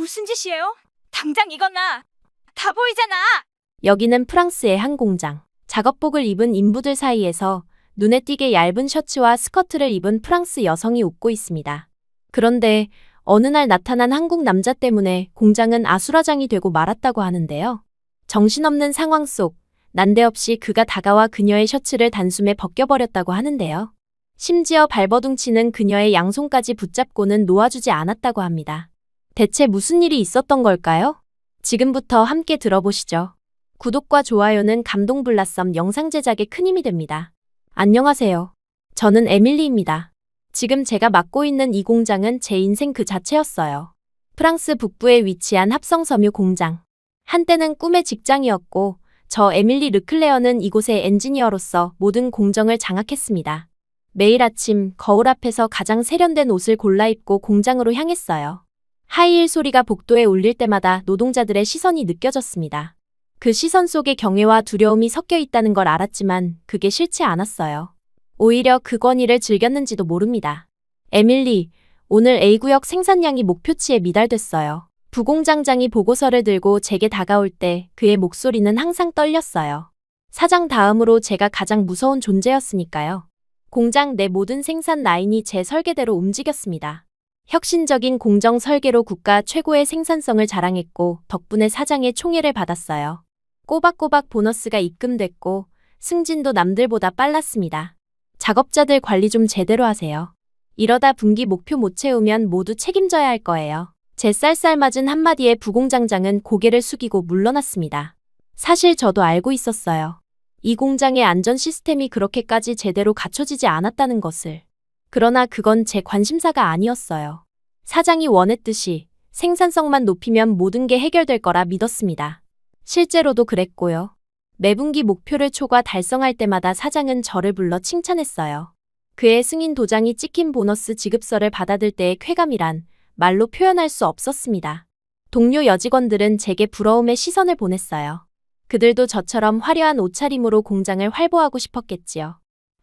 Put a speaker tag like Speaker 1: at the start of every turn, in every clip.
Speaker 1: 무슨 짓이에요? 당장 이건 나. 다 보이잖아.
Speaker 2: 여기는 프랑스의 한 공장. 작업복을 입은 인부들 사이에서 눈에 띄게 얇은 셔츠와 스커트를 입은 프랑스 여성이 웃고 있습니다. 그런데 어느 날 나타난 한국 남자 때문에 공장은 아수라장이 되고 말았다고 하는데요. 정신없는 상황 속 난데없이 그가 다가와 그녀의 셔츠를 단숨에 벗겨버렸다고 하는데요. 심지어 발버둥치는 그녀의 양손까지 붙잡고는 놓아주지 않았다고 합니다. 대체 무슨 일이 있었던 걸까요? 지금부터 함께 들어보시죠. 구독과 좋아요는 감동블라썸 영상 제작에 큰 힘이 됩니다. 안녕하세요. 저는 에밀리입니다. 지금 제가 맡고 있는 이 공장은 제 인생 그 자체였어요. 프랑스 북부에 위치한 합성섬유 공장. 한때는 꿈의 직장이었고 저 에밀리 르클레어는 이곳의 엔지니어로서 모든 공정을 장악했습니다. 매일 아침 거울 앞에서 가장 세련된 옷을 골라 입고 공장으로 향했어요. 하이힐 소리가 복도에 울릴 때마다 노동자들의 시선이 느껴졌습니다. 그 시선 속에 경외와 두려움이 섞여 있다는 걸 알았지만 그게 싫지 않았어요. 오히려 그 권위를 즐겼는지도 모릅니다. 에밀리, 오늘 A구역 생산량이 목표치에 미달됐어요. 부공장장이 보고서를 들고 제게 다가올 때 그의 목소리는 항상 떨렸어요. 사장 다음으로 제가 가장 무서운 존재였으니까요. 공장 내 모든 생산 라인이 제 설계대로 움직였습니다. 혁신적인 공정 설계로 국가 최고의 생산성을 자랑했고 덕분에 사장의 총애를 받았어요. 꼬박꼬박 보너스가 입금됐고 승진도 남들보다 빨랐습니다. 작업자들 관리 좀 제대로 하세요. 이러다 분기 목표 못 채우면 모두 책임져야 할 거예요. 제 쌀쌀맞은 한마디에 부공장장은 고개를 숙이고 물러났습니다. 사실 저도 알고 있었어요. 이 공장의 안전 시스템이 그렇게까지 제대로 갖춰지지 않았다는 것을. 그러나 그건 제 관심사가 아니었어요. 사장이 원했듯이 생산성만 높이면 모든 게 해결될 거라 믿었습니다. 실제로도 그랬고요. 매분기 목표를 초과 달성할 때마다 사장은 저를 불러 칭찬했어요. 그의 승인 도장이 찍힌 보너스 지급서를 받아들 때의 쾌감이란 말로 표현할 수 없었습니다. 동료 여직원들은 제게 부러움의 시선을 보냈어요. 그들도 저처럼 화려한 옷차림으로 공장을 활보하고 싶었겠지요.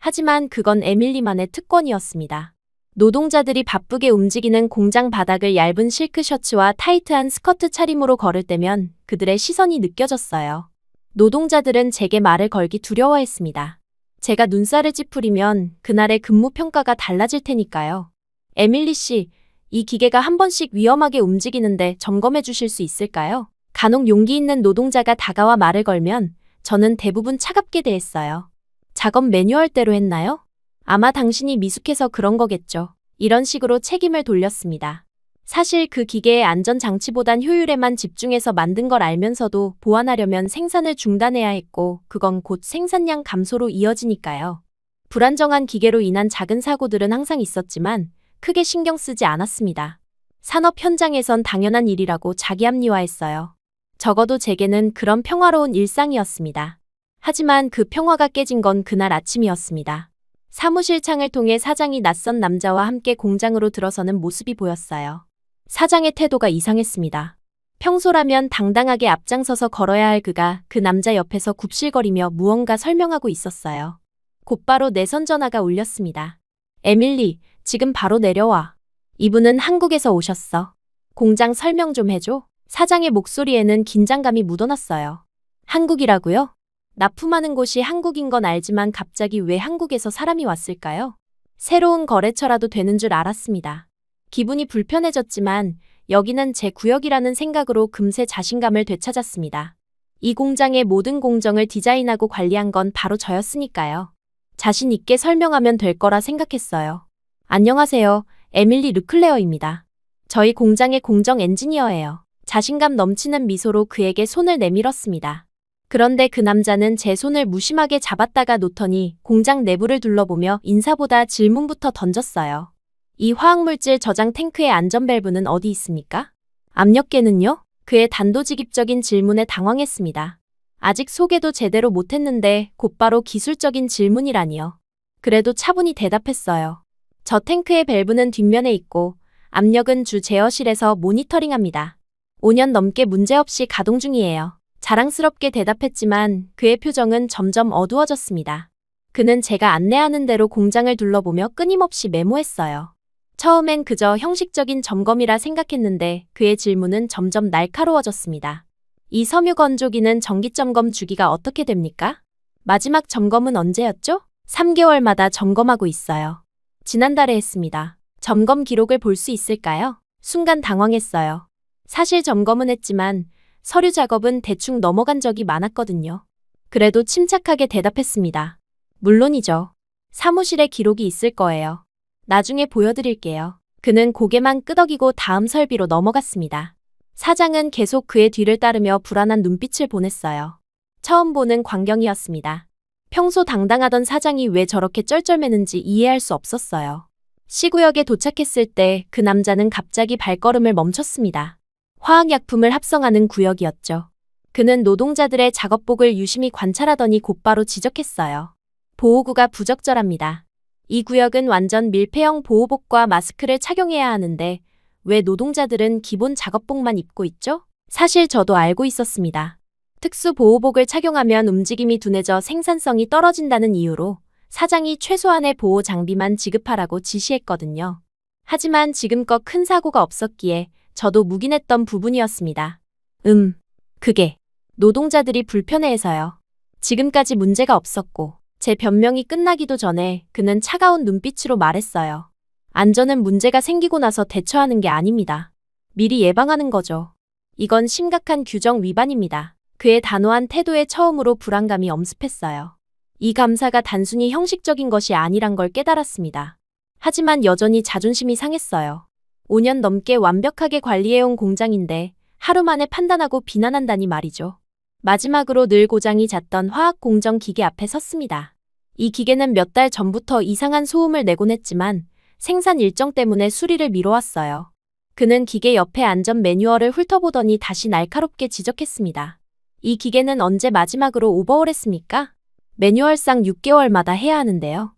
Speaker 2: 하지만 그건 에밀리만의 특권이었습니다. 노동자들이 바쁘게 움직이는 공장 바닥을 얇은 실크 셔츠와 타이트한 스커트 차림으로 걸을 때면 그들의 시선이 느껴졌어요. 노동자들은 제게 말을 걸기 두려워했습니다. 제가 눈살을 찌푸리면 그날의 근무 평가가 달라질 테니까요. 에밀리 씨, 이 기계가 한 번씩 위험하게 움직이는데 점검해 주실 수 있을까요? 간혹 용기 있는 노동자가 다가와 말을 걸면 저는 대부분 차갑게 대했어요. 작업 매뉴얼대로 했나요? 아마 당신이 미숙해서 그런 거겠죠. 이런 식으로 책임을 돌렸습니다. 사실 그 기계의 안전장치보단 효율에만 집중해서 만든 걸 알면서도 보완하려면 생산을 중단해야 했고 그건 곧 생산량 감소로 이어지니까요. 불안정한 기계로 인한 작은 사고들은 항상 있었지만 크게 신경 쓰지 않았습니다. 산업 현장에선 당연한 일이라고 자기 합리화했어요. 적어도 제게는 그런 평화로운 일상이었습니다. 하지만 그 평화가 깨진 건 그날 아침이었습니다. 사무실 창을 통해 사장이 낯선 남자와 함께 공장으로 들어서는 모습이 보였어요. 사장의 태도가 이상했습니다. 평소라면 당당하게 앞장서서 걸어야 할 그가 그 남자 옆에서 굽실거리며 무언가 설명하고 있었어요. 곧바로 내선 전화가 울렸습니다. 에밀리, 지금 바로 내려와. 이분은 한국에서 오셨어. 공장 설명 좀 해줘. 사장의 목소리에는 긴장감이 묻어났어요. 한국이라고요? 납품하는 곳이 한국인 건 알지만 갑자기 왜 한국에서 사람이 왔을까요? 새로운 거래처라도 되는 줄 알았습니다. 기분이 불편해졌지만 여기는 제 구역이라는 생각으로 금세 자신감을 되찾았습니다. 이 공장의 모든 공정을 디자인하고 관리한 건 바로 저였으니까요. 자신 있게 설명하면 될 거라 생각했어요. 안녕하세요. 에밀리 르클레어입니다. 저희 공장의 공정 엔지니어예요. 자신감 넘치는 미소로 그에게 손을 내밀었습니다. 그런데 그 남자는 제 손을 무심하게 잡았다가 놓더니 공장 내부를 둘러보며 인사보다 질문부터 던졌어요. 이 화학물질 저장 탱크의 안전밸브는 어디 있습니까? 압력계는요? 그의 단도직입적인 질문에 당황했습니다. 아직 소개도 제대로 못했는데 곧바로 기술적인 질문이라니요. 그래도 차분히 대답했어요. 저 탱크의 밸브는 뒷면에 있고 압력은 주 제어실에서 모니터링합니다. 5년 넘게 문제없이 가동 중이에요. 자랑스럽게 대답했지만 그의 표정은 점점 어두워졌습니다. 그는 제가 안내하는 대로 공장을 둘러보며 끊임없이 메모했어요. 처음엔 그저 형식적인 점검이라 생각했는데 그의 질문은 점점 날카로워졌습니다. 이 섬유 건조기는 정기 점검 주기가 어떻게 됩니까? 마지막 점검은 언제였죠? 3개월마다 점검하고 있어요. 지난달에 했습니다. 점검 기록을 볼 수 있을까요? 순간 당황했어요. 사실 점검은 했지만 서류 작업은 대충 넘어간 적이 많았거든요. 그래도 침착하게 대답했습니다. 물론이죠. 사무실에 기록이 있을 거예요. 나중에 보여드릴게요. 그는 고개만 끄덕이고 다음 설비로 넘어갔습니다. 사장은 계속 그의 뒤를 따르며 불안한 눈빛을 보냈어요. 처음 보는 광경이었습니다. 평소 당당하던 사장이 왜 저렇게 쩔쩔매는지 이해할 수 없었어요. C구역에 도착했을 때 그 남자는 갑자기 발걸음을 멈췄습니다. 화학약품을 합성하는 구역이었죠. 그는 노동자들의 작업복을 유심히 관찰하더니 곧바로 지적했어요. 보호구가 부적절합니다. 이 구역은 완전 밀폐형 보호복과 마스크를 착용해야 하는데 왜 노동자들은 기본 작업복만 입고 있죠? 사실 저도 알고 있었습니다. 특수 보호복을 착용하면 움직임이 둔해져 생산성이 떨어진다는 이유로 사장이 최소한의 보호 장비만 지급하라고 지시했거든요. 하지만 지금껏 큰 사고가 없었기에 저도 묵인했던 부분이었습니다. 그게 노동자들이 불편해해서요. 지금까지 문제가 없었고 제 변명이 끝나기도 전에 그는 차가운 눈빛으로 말했어요. 안전은 문제가 생기고 나서 대처하는 게 아닙니다. 미리 예방하는 거죠. 이건 심각한 규정 위반입니다. 그의 단호한 태도에 처음으로 불안감이 엄습했어요. 이 감사가 단순히 형식적인 것이 아니란 걸 깨달았습니다. 하지만 여전히 자존심이 상했어요. 5년 넘게 완벽하게 관리해온 공장인데 하루 만에 판단하고 비난한다니 말이죠. 마지막으로 늘 고장이 잦던 화학 공정 기계 앞에 섰습니다. 이 기계는 몇 달 전부터 이상한 소음을 내곤 했지만 생산 일정 때문에 수리를 미뤄왔어요. 그는 기계 옆에 안전 매뉴얼을 훑어보더니 다시 날카롭게 지적했습니다. 이 기계는 언제 마지막으로 오버홀했습니까? 매뉴얼상 6개월마다 해야 하는데요.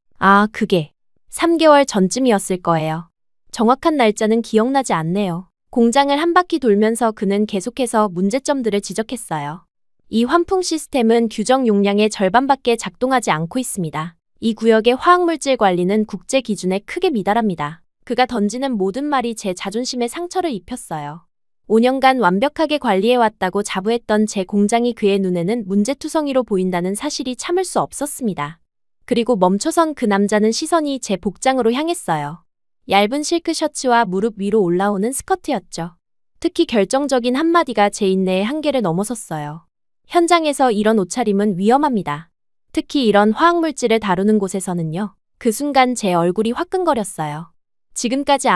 Speaker 2: 그게 3개월 전쯤이었을 거예요. 정확한 날짜는 기억나지 않네요. 공장을 한 바퀴 돌면서 그는 계속해서 문제점들을 지적했어요. 이 환풍 시스템은 규정 용량의 절반밖에 작동하지 않고 있습니다. 이 구역의 화학물질 관리는 국제 기준에 크게 미달합니다. 그가 던지는 모든 말이 제 자존심에 상처를 입혔어요. 5년간 완벽하게 관리해왔다고 자부했던 제 공장이 그의 눈에는 문제투성이로 보인다는 사실이 참을 수 없었습니다. 그리고 멈춰선 그 남자는 시선이 제 복장으로 향했어요. 얇은 실크 셔츠와 무릎 위로 올라오는 스커트였죠. 특히 결정적인 한마디가 제 인내의 한계를 넘어섰어요. 현장에서 이런 옷차림은 위험합니다. 특히 이런 화학물질을 다루는 곳에서는요. 그 순간 제 얼굴이 화끈거렸어요. 지금까지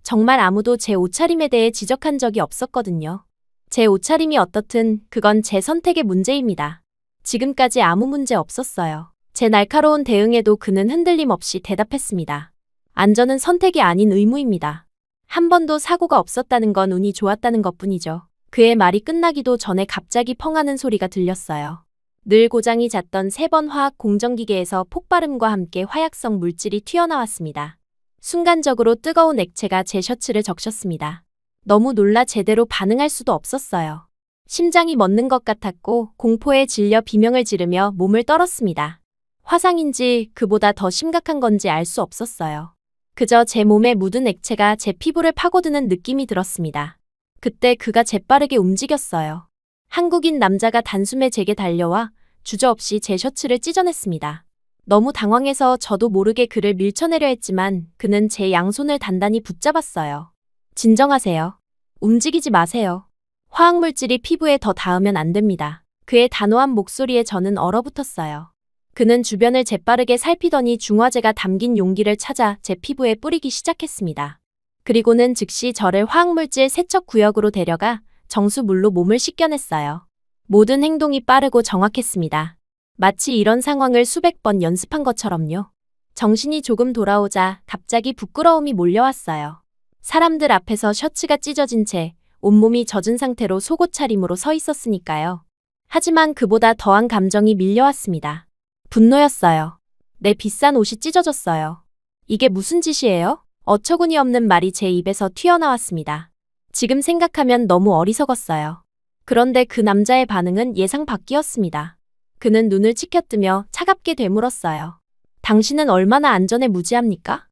Speaker 2: 정말 아무도 제 옷차림에 대해 지적한 적이 없었거든요. 제 옷차림이 어떻든 그건 제 선택의 문제입니다. 지금까지 아무 문제 없었어요. 제 날카로운 대응에도 그는 흔들림 없이 대답했습니다. 안전은 선택이 아닌 의무입니다. 한 번도 사고가 없었다는 건 운이 좋았다는 것뿐이죠. 그의 말이 끝나기도 전에 갑자기 펑하는 소리가 들렸어요. 늘 고장이 잦던 3번 화학 공정기계에서 폭발음과 함께 화약성 물질이 튀어나왔습니다. 순간적으로 뜨거운 액체가 제 셔츠를 적셨습니다. 너무 놀라 제대로 반응할 수도 없었어요. 심장이 멎는 것 같았고 공포에 질려 비명을 지르며 몸을 떨었습니다. 화상인지 그보다 더 심각한 건지 알 수 없었어요. 그저 제 몸에 묻은 액체가 제 피부를 파고드는 느낌이 들었습니다. 그때 그가 재빠르게 움직였어요. 한국인 남자가 단숨에 제게 달려와 주저없이 제 셔츠를 찢어냈습니다. 너무 당황해서 저도 모르게 그를 밀쳐내려 했지만 그는 제 양손을 단단히 붙잡았어요. 진정하세요. 움직이지 마세요. 화학물질이 피부에 더 닿으면 안 됩니다. 그의 단호한 목소리에 저는 얼어붙었어요. 그는 주변을 재빠르게 살피더니 중화제가 담긴 용기를 찾아 제 피부에 뿌리기 시작했습니다. 그리고는 즉시 저를 화학물질 세척 구역으로 데려가 정수물로 몸을 씻겨냈어요. 모든 행동이 빠르고 정확했습니다. 마치 이런 상황을 수백 번 연습한 것처럼요. 정신이 조금 돌아오자 갑자기 부끄러움이 몰려왔어요. 사람들 앞에서 셔츠가 찢어진 채 온몸이 젖은 상태로 속옷 차림으로 서 있었으니까요. 하지만 그보다 더한 감정이 밀려왔습니다. 분노였어요. 내 비싼 옷이 찢어졌어요. 이게 무슨 짓이에요? 어처구니 없는 말이 제 입에서 튀어나왔습니다. 지금 생각하면 너무 어리석었어요. 그런데 그 남자의 반응은 예상 밖이었습니다. 그는 눈을 치켜뜨며 차갑게 되물었어요. 당신은 얼마나 안전에 무지합니까?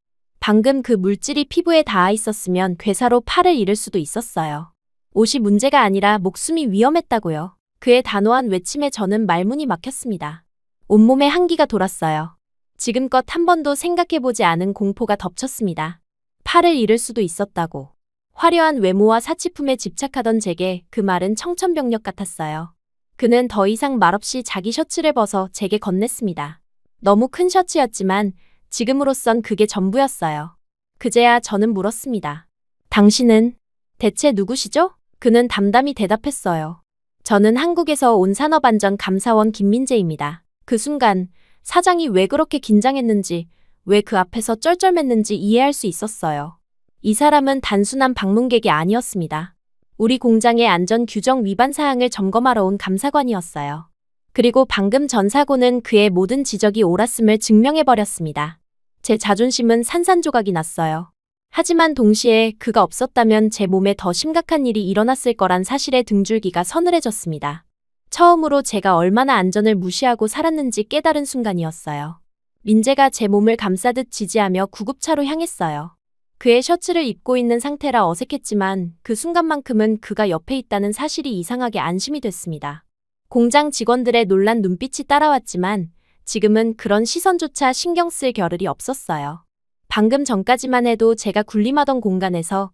Speaker 2: 방금 그 물질이 피부에 닿아 있었으면 괴사로 팔을 잃을 수도 있었어요. 옷이 문제가 아니라 목숨이 위험했다고요. 그의 단호한 외침에 저는 말문이 막혔습니다. 온몸에 한기가 돌았어요. 지금껏 한 번도 생각해보지 않은 공포가 덮쳤습니다. 팔을 잃을 수도 있었다고. 화려한 외모와 사치품에 집착하던 제게 그 말은 청천벽력 같았어요. 그는 더 이상 말없이 자기 셔츠를 벗어 제게 건넸습니다. 너무 큰 셔츠였지만 지금으로선 그게 전부였어요. 그제야 저는 물었습니다. 당신은 대체 누구시죠? 그는 담담히 대답했어요. 저는 한국에서 온 산업안전감사원 김민재입니다. 그 순간 사장이 왜 그렇게 긴장했는지, 왜 그 앞에서 쩔쩔맸는지 이해할 수 있었어요. 이 사람은 단순한 방문객이 아니었습니다. 우리 공장의 안전 규정 위반 사항을 점검하러 온 감사관이었어요. 그리고 방금 전 사고는 그의 모든 지적이 옳았음을 증명해버렸습니다. 제 자존심은 산산조각이 났어요. 하지만 동시에 그가 없었다면 제 몸에 더 심각한 일이 일어났을 거란 사실에 등줄기가 서늘해졌습니다. 처음으로 제가 얼마나 안전을 무시하고 살았는지 깨달은 순간이었어요. 민재가 제 몸을 감싸듯 지지하며 구급차로 향했어요. 그의 셔츠를 입고 있는 상태라 어색했지만 그 순간만큼은 그가 옆에 있다는 사실이 이상하게 안심이 됐습니다. 공장 직원들의 놀란 눈빛이 따라왔지만 지금은 그런 시선조차 신경 쓸 겨를이 없었어요. 방금 전까지만 해도 제가 군림하던 공간에서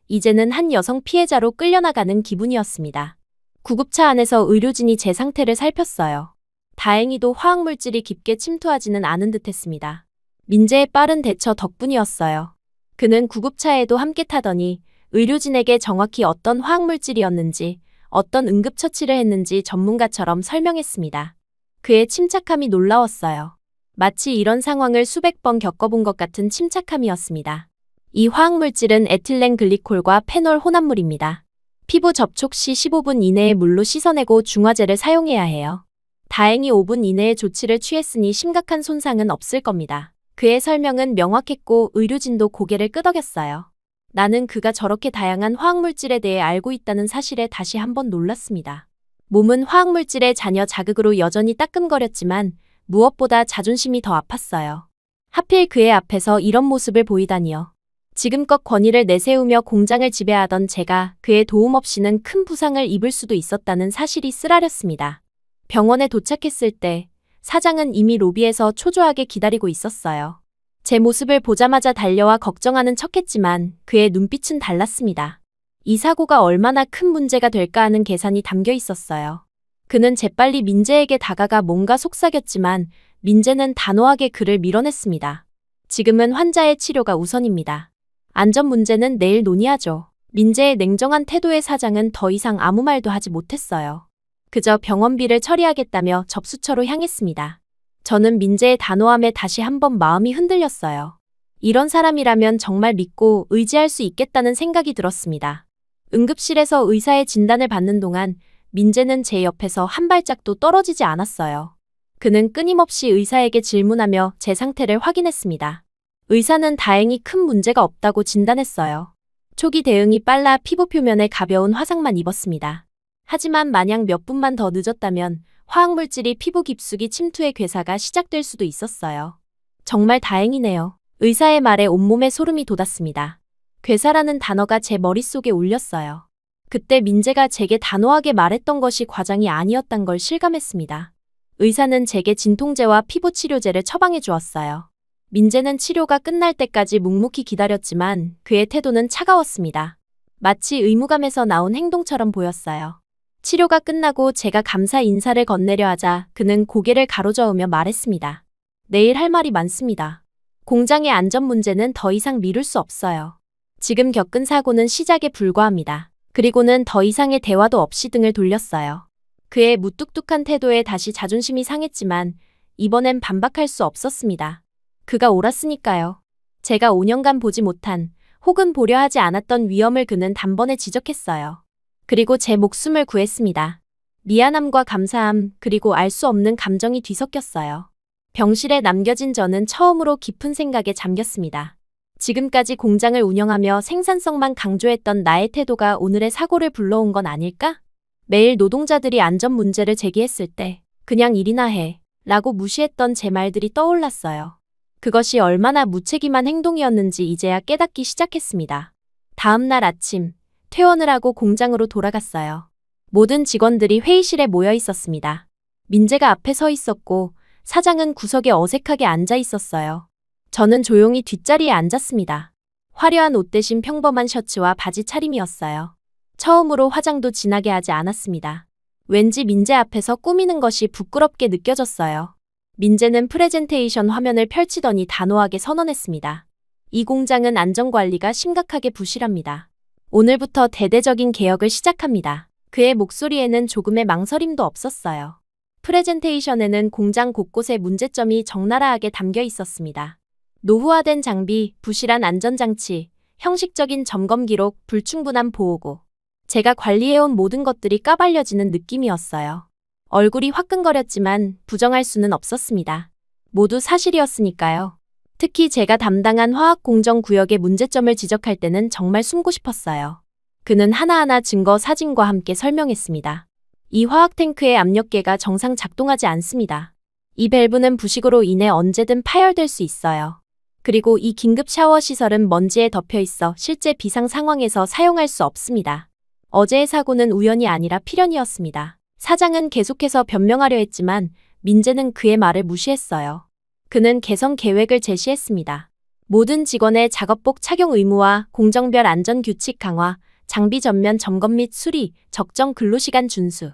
Speaker 2: 이제는 한 여성 피해자로 끌려나가는 기분이었습니다. 구급차 안에서 의료진이 제 상태를 살폈어요. 다행히도 화학물질이 깊게 침투하지는 않은 듯했습니다. 민재의 빠른 대처 덕분이었어요. 그는 구급차에도 함께 타더니 의료진에게 정확히 어떤 화학물질이었는지, 어떤 응급처치를 했는지 전문가처럼 설명했습니다. 그의 침착함이 놀라웠어요. 마치 이런 상황을 수백 번 겪어본 것 같은 침착함이었습니다. 이 화학물질은 에틸렌 글리콜과 페놀 혼합물입니다. 피부 접촉 시 15분 이내에 물로 씻어내고 중화제를 사용해야 해요. 다행히 5분 이내에 조치를 취했으니 심각한 손상은 없을 겁니다. 그의 설명은 명확했고 의료진도 고개를 끄덕였어요. 나는 그가 저렇게 다양한 화학물질에 대해 알고 있다는 사실에 다시 한번 놀랐습니다. 몸은 화학물질의 잔여 자극으로 여전히 따끔거렸지만 무엇보다 자존심이 더 아팠어요. 하필 그의 앞에서 이런 모습을 보이다니요. 지금껏 권위를 내세우며 공장을 지배하던 제가 그의 도움 없이는 큰 부상을 입을 수도 있었다는 사실이 쓰라렸습니다. 병원에 도착했을 때 사장은 이미 로비에서 초조하게 기다리고 있었어요. 제 모습을 보자마자 달려와 걱정하는 척했지만 그의 눈빛은 달랐습니다. 이 사고가 얼마나 큰 문제가 될까 하는 계산이 담겨 있었어요. 그는 재빨리 민재에게 다가가 뭔가 속삭였지만 민재는 단호하게 그를 밀어냈습니다. 지금은 환자의 치료가 우선입니다. 안전 문제는 내일 논의하죠. 민재의 냉정한 태도에 사장은 더 이상 아무 말도 하지 못했어요. 그저 병원비를 처리하겠다며 접수처로 향했습니다. 저는 민재의 단호함에 다시 한번 마음이 흔들렸어요. 이런 사람이라면 정말 믿고 의지할 수 있겠다는 생각이 들었습니다. 응급실에서 의사의 진단을 받는 동안 민재는 제 옆에서 한 발짝도 떨어지지 않았어요. 그는 끊임없이 의사에게 질문하며 제 상태를 확인했습니다. 의사는 다행히 큰 문제가 없다고 진단했어요. 초기 대응이 빨라 피부 표면에 가벼운 화상만 입었습니다. 하지만 만약 몇 분만 더 늦었다면 화학물질이 피부 깊숙이 침투해 괴사가 시작될 수도 있었어요. 정말 다행이네요. 의사의 말에 온몸에 소름이 돋았습니다. 괴사라는 단어가 제 머릿속에 울렸어요. 그때 민재가 제게 단호하게 말했던 것이 과장이 아니었단 걸 실감했습니다. 의사는 제게 진통제와 피부 치료제를 처방해 주었어요. 민재는 치료가 끝날 때까지 묵묵히 기다렸지만 그의 태도는 차가웠습니다. 마치 의무감에서 나온 행동처럼 보였어요. 치료가 끝나고 제가 감사 인사를 건네려 하자 그는 고개를 가로저으며 말했습니다. 내일 할 말이 많습니다. 공장의 안전 문제는 더 이상 미룰 수 없어요. 지금 겪은 사고는 시작에 불과합니다. 그리고는 더 이상의 대화도 없이 등을 돌렸어요. 그의 무뚝뚝한 태도에 다시 자존심이 상했지만 이번엔 반박할 수 없었습니다. 그가 옳았으니까요. 제가 5년간 보지 못한 혹은 보려 하지 않았던 위험을 그는 단번에 지적했어요. 그리고 제 목숨을 구했습니다. 미안함과 감사함 그리고 알 수 없는 감정이 뒤섞였어요. 병실에 남겨진 저는 처음으로 깊은 생각에 잠겼습니다. 지금까지 공장을 운영하며 생산성만 강조했던 나의 태도가 오늘의 사고를 불러온 건 아닐까? 매일 노동자들이 안전 문제를 제기했을 때 그냥 일이나 해 라고 무시했던 제 말들이 떠올랐어요. 그것이 얼마나 무책임한 행동이었는지 이제야 깨닫기 시작했습니다. 다음 날 아침, 퇴원을 하고 공장으로 돌아갔어요. 모든 직원들이 회의실에 모여 있었습니다. 민재가 앞에 서 있었고 사장은 구석에 어색하게 앉아 있었어요. 저는 조용히 뒷자리에 앉았습니다. 화려한 옷 대신 평범한 셔츠와 바지 차림이었어요. 처음으로 화장도 진하게 하지 않았습니다. 왠지 민재 앞에서 꾸미는 것이 부끄럽게 느껴졌어요. 민재는 프레젠테이션 화면을 펼치더니 단호하게 선언했습니다. 이 공장은 안전관리가 심각하게 부실합니다. 오늘부터 대대적인 개혁을 시작합니다. 그의 목소리에는 조금의 망설임도 없었어요. 프레젠테이션에는 공장 곳곳의 문제점이 적나라하게 담겨 있었습니다. 노후화된 장비, 부실한 안전장치, 형식적인 점검 기록, 불충분한 보호구. 제가 관리해온 모든 것들이 까발려지는 느낌이었어요. 얼굴이 화끈거렸지만 부정할 수는 없었습니다. 모두 사실이었으니까요. 특히 제가 담당한 화학공정구역의 문제점을 지적할 때는 정말 숨고 싶었어요. 그는 하나하나 증거 사진과 함께 설명했습니다. 이 화학탱크의 압력계가 정상 작동하지 않습니다. 이 밸브는 부식으로 인해 언제든 파열될 수 있어요. 그리고 이 긴급 샤워 시설은 먼지에 덮여 있어 실제 비상 상황에서 사용할 수 없습니다. 어제의 사고는 우연이 아니라 필연이었습니다. 사장은 계속해서 변명하려 했지만 민재는 그의 말을 무시했어요. 그는 개선 계획을 제시했습니다. 모든 직원의 작업복 착용 의무화, 공정별 안전규칙 강화, 장비 전면 점검 및 수리, 적정 근로시간 준수.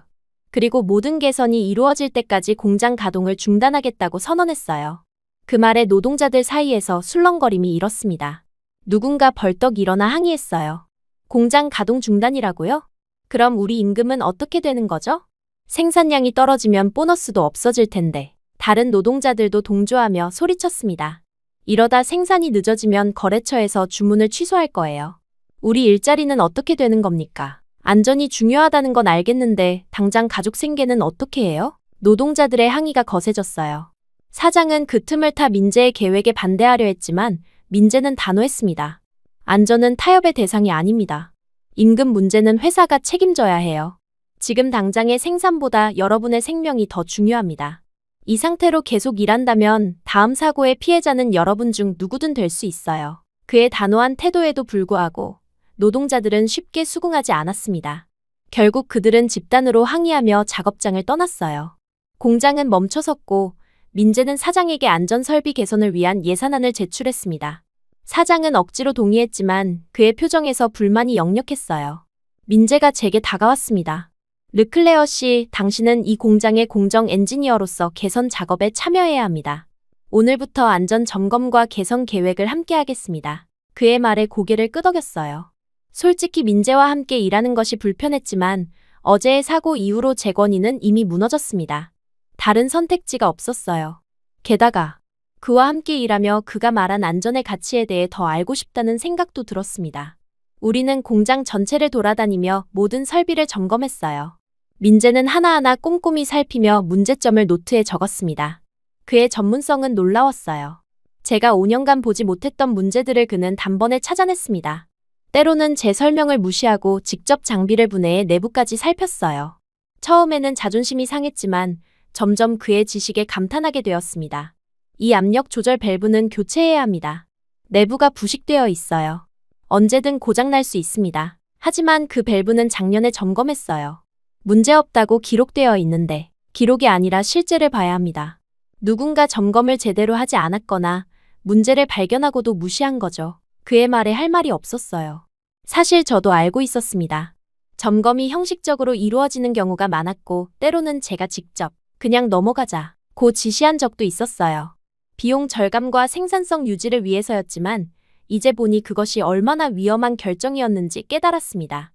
Speaker 2: 그리고 모든 개선이 이루어질 때까지 공장 가동을 중단하겠다고 선언했어요. 그 말에 노동자들 사이에서 술렁거림이 일었습니다. 누군가 벌떡 일어나 항의했어요. 공장 가동 중단이라고요? 그럼 우리 임금은 어떻게 되는 거죠? 생산량이 떨어지면 보너스도 없어질 텐데. 다른 노동자들도 동조하며 소리쳤습니다. 이러다 생산이 늦어지면 거래처에서 주문을 취소할 거예요. 우리 일자리는 어떻게 되는 겁니까? 안전이 중요하다는 건 알겠는데 당장 가족 생계는 어떻게 해요? 노동자들의 항의가 거세졌어요. 사장은 그 틈을 타 민재의 계획에 반대하려 했지만 민재는 단호했습니다. 안전은 타협의 대상이 아닙니다. 임금 문제는 회사가 책임져야 해요. 지금 당장의 생산보다 여러분의 생명이 더 중요합니다. 이 상태로 계속 일한다면 다음 사고의 피해자는 여러분 중 누구든 될 수 있어요. 그의 단호한 태도에도 불구하고 노동자들은 쉽게 수긍하지 않았습니다. 결국 그들은 집단으로 항의하며 작업장을 떠났어요. 공장은 멈춰섰고 민재는 사장에게 안전설비 개선을 위한 예산안을 제출했습니다. 사장은 억지로 동의했지만 그의 표정에서 불만이 역력했어요. 민재가 제게 다가왔습니다. 르클레어 씨, 당신은 이 공장의 공정 엔지니어로서 개선 작업에 참여해야 합니다. 오늘부터 안전 점검과 개선 계획을 함께 하겠습니다. 그의 말에 고개를 끄덕였어요. 솔직히 민재와 함께 일하는 것이 불편했지만 어제의 사고 이후로 제 권위는 이미 무너졌습니다. 다른 선택지가 없었어요. 게다가 그와 함께 일하며 그가 말한 안전의 가치에 대해 더 알고 싶다는 생각도 들었습니다. 우리는 공장 전체를 돌아다니며 모든 설비를 점검했어요. 민재는 하나하나 꼼꼼히 살피며 문제점을 노트에 적었습니다. 그의 전문성은 놀라웠어요. 제가 5년간 보지 못했던 문제들을 그는 단번에 찾아냈습니다. 때로는 제 설명을 무시하고 직접 장비를 분해해 내부까지 살폈어요. 처음에는 자존심이 상했지만 점점 그의 지식에 감탄하게 되었습니다. 이 압력 조절 밸브는 교체해야 합니다. 내부가 부식되어 있어요. 언제든 고장날 수 있습니다. 하지만 그 밸브는 작년에 점검했어요. 문제없다고 기록되어 있는데 기록이 아니라 실제를 봐야 합니다. 누군가 점검을 제대로 하지 않았거나 문제를 발견하고도 무시한 거죠. 그의 말에 할 말이 없었어요. 사실 저도 알고 있었습니다. 점검이 형식적으로 이루어지는 경우가 많았고 때로는 제가 직접 그냥 넘어가자고 지시한 적도 있었어요. 비용 절감과 생산성 유지를 위해서였지만 이제 보니 그것이 얼마나 위험한 결정이었는지 깨달았습니다.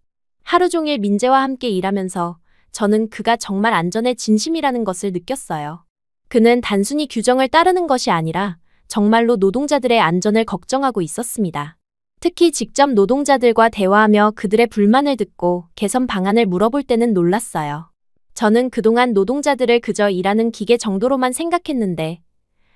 Speaker 2: 하루 종일 민재와 함께 일하면서 저는 그가 정말 안전에 진심이라는 것을 느꼈어요. 그는 단순히 규정을 따르는 것이 아니라 정말로 노동자들의 안전을 걱정하고 있었습니다. 특히 직접 노동자들과 대화하며 그들의 불만을 듣고 개선 방안을 물어볼 때는 놀랐어요. 저는 그동안 노동자들을 그저 일하는 기계 정도로만 생각했는데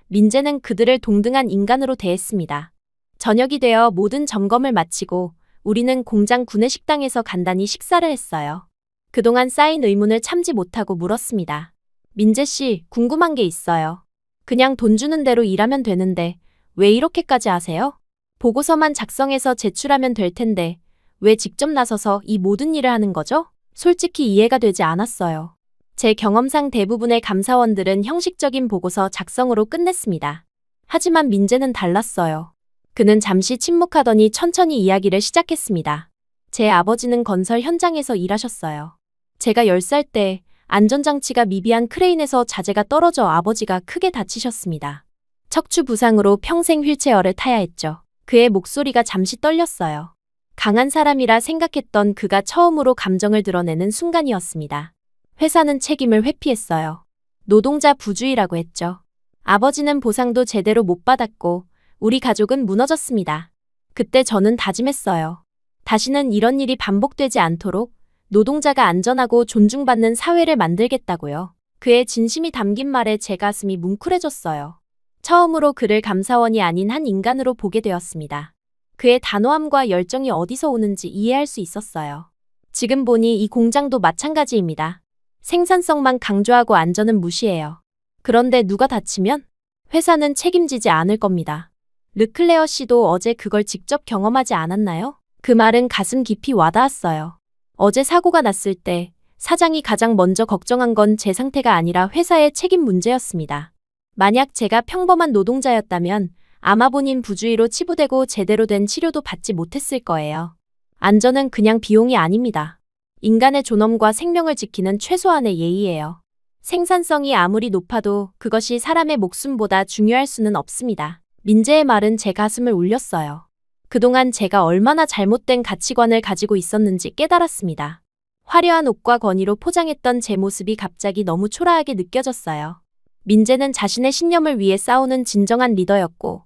Speaker 2: 민재는 그들을 동등한 인간으로 대했습니다. 저녁이 되어 모든 점검을 마치고 우리는 공장 구내식당에서 간단히 식사를 했어요. 그동안 쌓인 의문을 참지 못하고 물었습니다. 민재 씨, 궁금한 게 있어요. 그냥 돈 주는 대로 일하면 되는데 왜 이렇게까지 하세요? 보고서만 작성해서 제출하면 될 텐데 왜 직접 나서서 이 모든 일을 하는 거죠? 솔직히 이해가 되지 않았어요. 제 경험상 대부분의 감사원들은 형식적인 보고서 작성으로 끝냈습니다. 하지만 민재는 달랐어요. 그는 잠시 침묵하더니 천천히 이야기를 시작했습니다. 제 아버지는 건설 현장에서 일하셨어요. 제가 10살 때 안전장치가 미비한 크레인에서 자재가 떨어져 아버지가 크게 다치셨습니다. 척추 부상으로 평생 휠체어를 타야 했죠. 그의 목소리가 잠시 떨렸어요. 강한 사람이라 생각했던 그가 처음으로 감정을 드러내는 순간이었습니다. 회사는 책임을 회피했어요. 노동자 부주의라고 했죠. 아버지는 보상도 제대로 못 받았고 우리 가족은 무너졌습니다. 그때 저는 다짐했어요. 다시는 이런 일이 반복되지 않도록 노동자가 안전하고 존중받는 사회를 만들겠다고요. 그의 진심이 담긴 말에 제 가슴이 뭉클해졌어요. 처음으로 그를 감사원이 아닌 한 인간으로 보게 되었습니다. 그의 단호함과 열정이 어디서 오는지 이해할 수 있었어요. 지금 보니 이 공장도 마찬가지입니다. 생산성만 강조하고 안전은 무시해요. 그런데 누가 다치면 회사는 책임지지 않을 겁니다. 르클레어 씨도 어제 그걸 직접 경험하지 않았나요? 그 말은 가슴 깊이 와닿았어요. 어제 사고가 났을 때 사장이 가장 먼저 걱정한 건 제 상태가 아니라 회사의 책임 문제였습니다. 만약 제가 평범한 노동자였다면 아마 본인 부주의로 치부되고 제대로 된 치료도 받지 못했을 거예요. 안전은 그냥 비용이 아닙니다. 인간의 존엄과 생명을 지키는 최소한의 예의예요. 생산성이 아무리 높아도 그것이 사람의 목숨보다 중요할 수는 없습니다. 민재의 말은 제 가슴을 울렸어요. 그동안 제가 얼마나 잘못된 가치관을 가지고 있었는지 깨달았습니다. 화려한 옷과 권위로 포장했던 제 모습이 갑자기 너무 초라하게 느껴졌어요. 민재는 자신의 신념을 위해 싸우는 진정한 리더였고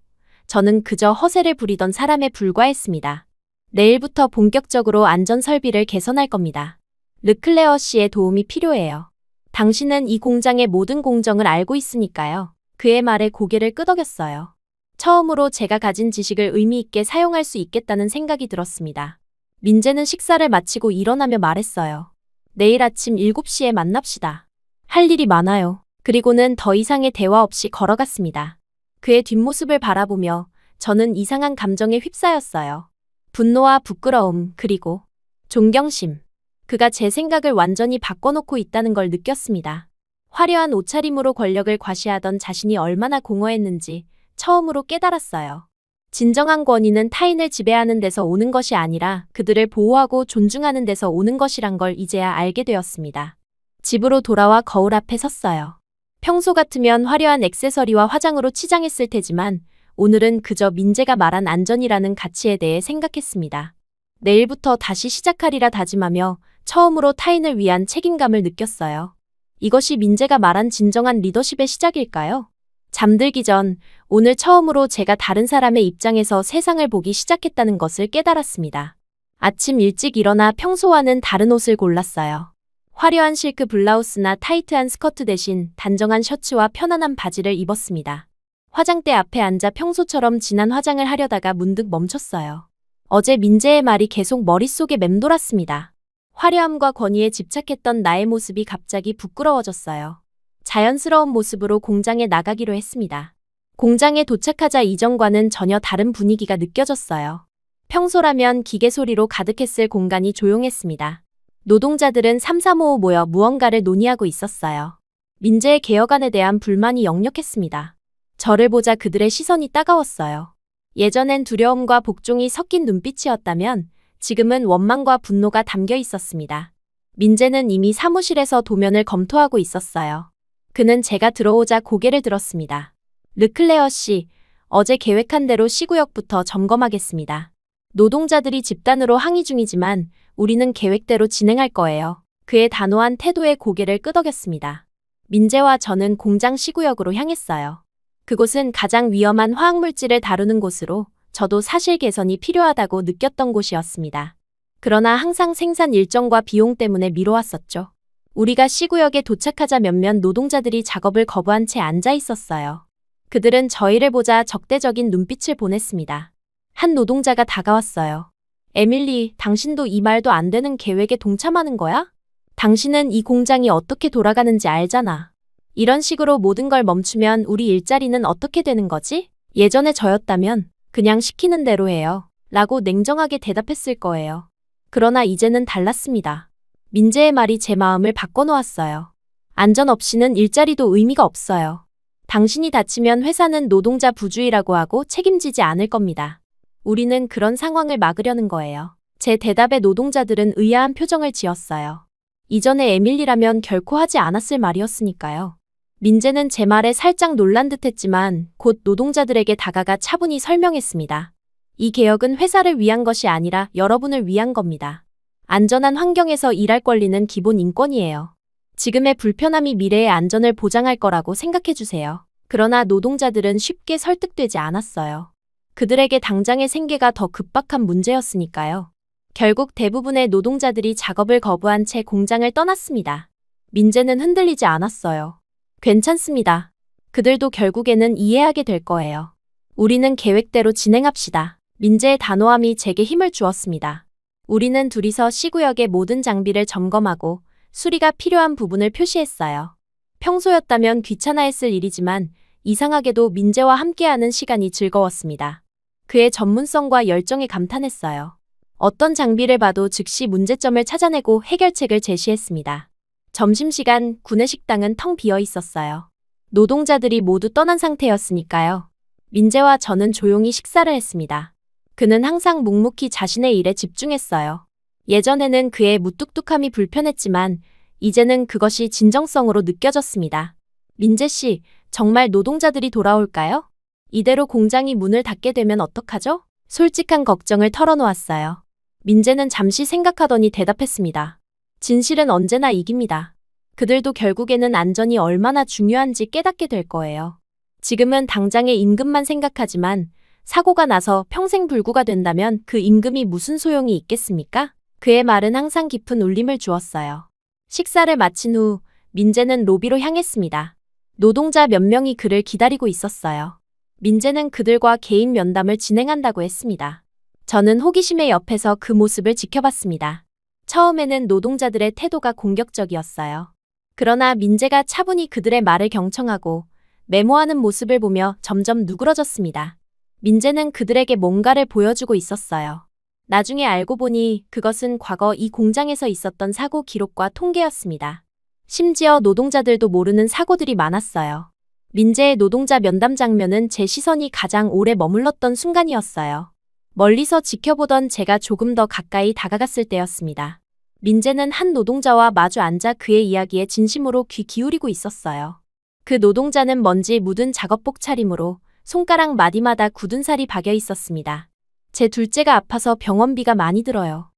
Speaker 2: 저는 그저 허세를 부리던 사람에 불과했습니다. 내일부터 본격적으로 안전 설비를 개선할 겁니다. 르클레어 씨의 도움이 필요해요. 당신은 이 공장의 모든 공정을 알고 있으니까요. 그의 말에 고개를 끄덕였어요. 처음으로 제가 가진 지식을 의미 있게 사용할 수 있겠다는 생각이 들었습니다. 민재는 식사를 마치고 일어나며 말했어요. 내일 아침 7시에 만납시다. 할 일이 많아요. 그리고는 더 이상의 대화 없이 걸어갔습니다. 그의 뒷모습을 바라보며 저는 이상한 감정에 휩싸였어요. 분노와 부끄러움, 그리고 존경심. 그가 제 생각을 완전히 바꿔놓고 있다는 걸 느꼈습니다. 화려한 옷차림으로 권력을 과시하던 자신이 얼마나 공허했는지 처음으로 깨달았어요. 진정한 권위는 타인을 지배하는 데서 오는 것이 아니라 그들을 보호하고 존중하는 데서 오는 것이란 걸 이제야 알게 되었습니다. 집으로 돌아와 거울 앞에 섰어요. 평소 같으면 화려한 액세서리와 화장으로 치장했을 테지만 오늘은 그저 민재가 말한 안전이라는 가치에 대해 생각했습니다. 내일부터 다시 시작하리라 다짐하며 처음으로 타인을 위한 책임감을 느꼈어요. 이것이 민재가 말한 진정한 리더십의 시작일까요? 잠들기 전 오늘 처음으로 제가 다른 사람의 입장에서 세상을 보기 시작했다는 것을 깨달았습니다. 아침 일찍 일어나 평소와는 다른 옷을 골랐어요. 화려한 실크 블라우스나 타이트한 스커트 대신 단정한 셔츠와 편안한 바지를 입었습니다. 화장대 앞에 앉아 평소처럼 진한 화장을 하려다가 문득 멈췄어요. 어제 민재의 말이 계속 머릿속에 맴돌았습니다. 화려함과 권위에 집착했던 나의 모습이 갑자기 부끄러워졌어요. 자연스러운 모습으로 공장에 나가기로 했습니다. 공장에 도착하자 이전과는 전혀 다른 분위기가 느껴졌어요. 평소라면 기계 소리로 가득했을 공간이 조용했습니다. 노동자들은 삼삼오오 모여 무언가를 논의하고 있었어요. 민재의 개혁안에 대한 불만이 역력했습니다. 저를 보자 그들의 시선이 따가웠어요. 예전엔 두려움과 복종이 섞인 눈빛이었다면 지금은 원망과 분노가 담겨 있었습니다. 민재는 이미 사무실에서 도면을 검토하고 있었어요. 그는 제가 들어오자 고개를 들었습니다. 르클레어 씨, 어제 계획한 대로 시구역부터 점검하겠습니다. 노동자들이 집단으로 항의 중이지만 우리는 계획대로 진행할 거예요. 그의 단호한 태도에 고개를 끄덕였습니다. 민재와 저는 공장 시구역으로 향했어요. 그곳은 가장 위험한 화학물질을 다루는 곳으로 저도 사실 개선이 필요하다고 느꼈던 곳이었습니다. 그러나 항상 생산 일정과 비용 때문에 미뤄왔었죠. 우리가 시구역에 도착하자 몇몇 노동자들이 작업을 거부한 채 앉아 있었어요. 그들은 저희를 보자 적대적인 눈빛을 보냈습니다. 한 노동자가 다가왔어요. 에밀리, 당신도 이 말도 안 되는 계획에 동참하는 거야? 당신은 이 공장이 어떻게 돌아가는지 알잖아. 이런 식으로 모든 걸 멈추면 우리 일자리는 어떻게 되는 거지? 예전에 저였다면 그냥 시키는 대로 해요. 라고 냉정하게 대답했을 거예요. 그러나 이제는 달랐습니다. 민재의 말이 제 마음을 바꿔놓았어요. 안전 없이는 일자리도 의미가 없어요. 당신이 다치면 회사는 노동자 부주의라고 하고 책임지지 않을 겁니다. 우리는 그런 상황을 막으려는 거예요. 제 대답에 노동자들은 의아한 표정을 지었어요. 이전에 에밀리라면 결코 하지 않았을 말이었으니까요. 민재는 제 말에 살짝 놀란 듯 했지만 곧 노동자들에게 다가가 차분히 설명했습니다. 이 개혁은 회사를 위한 것이 아니라 여러분을 위한 겁니다. 안전한 환경에서 일할 권리는 기본 인권이에요. 지금의 불편함이 미래의 안전을 보장할 거라고 생각해 주세요. 그러나 노동자들은 쉽게 설득되지 않았어요. 그들에게 당장의 생계가 더 급박한 문제였으니까요. 결국 대부분의 노동자들이 작업을 거부한 채 공장을 떠났습니다. 민재는 흔들리지 않았어요. 괜찮습니다. 그들도 결국에는 이해하게 될 거예요. 우리는 계획대로 진행합시다. 민재의 단호함이 제게 힘을 주었습니다. 우리는 둘이서 C구역의 모든 장비를 점검하고 수리가 필요한 부분을 표시했어요. 평소였다면 귀찮아했을 일이지만 이상하게도 민재와 함께하는 시간이 즐거웠습니다. 그의 전문성과 열정에 감탄했어요. 어떤 장비를 봐도 즉시 문제점을 찾아내고 해결책을 제시했습니다. 점심시간 구내식당은 텅 비어 있었어요. 노동자들이 모두 떠난 상태였으니까요. 민재와 저는 조용히 식사를 했습니다. 그는 항상 묵묵히 자신의 일에 집중했어요. 예전에는 그의 무뚝뚝함이 불편했지만 이제는 그것이 진정성으로 느껴졌습니다. 민재 씨, 정말 노동자들이 돌아올까요? 이대로 공장이 문을 닫게 되면 어떡하죠? 솔직한 걱정을 털어놓았어요. 민재는 잠시 생각하더니 대답했습니다. 진실은 언제나 이깁니다. 그들도 결국에는 안전이 얼마나 중요한지 깨닫게 될 거예요. 지금은 당장의 임금만 생각하지만 사고가 나서 평생 불구가 된다면 그 임금이 무슨 소용이 있겠습니까? 그의 말은 항상 깊은 울림을 주었어요. 식사를 마친 후 민재는 로비로 향했습니다. 노동자 몇 명이 그를 기다리고 있었어요. 민재는 그들과 개인 면담을 진행한다고 했습니다. 저는 호기심에 옆에서 그 모습을 지켜봤습니다. 처음에는 노동자들의 태도가 공격적이었어요. 그러나 민재가 차분히 그들의 말을 경청하고 메모하는 모습을 보며 점점 누그러졌습니다. 민재는 그들에게 뭔가를 보여주고 있었어요. 나중에 알고 보니 그것은 과거 이 공장에서 있었던 사고 기록과 통계였습니다. 심지어 노동자들도 모르는 사고들이 많았어요. 민재의 노동자 면담 장면은 제 시선이 가장 오래 머물렀던 순간이었어요. 멀리서 지켜보던 제가 조금 더 가까이 다가갔을 때였습니다. 민재는 한 노동자와 마주 앉아 그의 이야기에 진심으로 귀 기울이고 있었어요. 그 노동자는 먼지 묻은 작업복 차림으로 손가락 마디마다 굳은 살이 박여 있었습니다. 제 둘째가 아파서 병원비가 많이 들어요.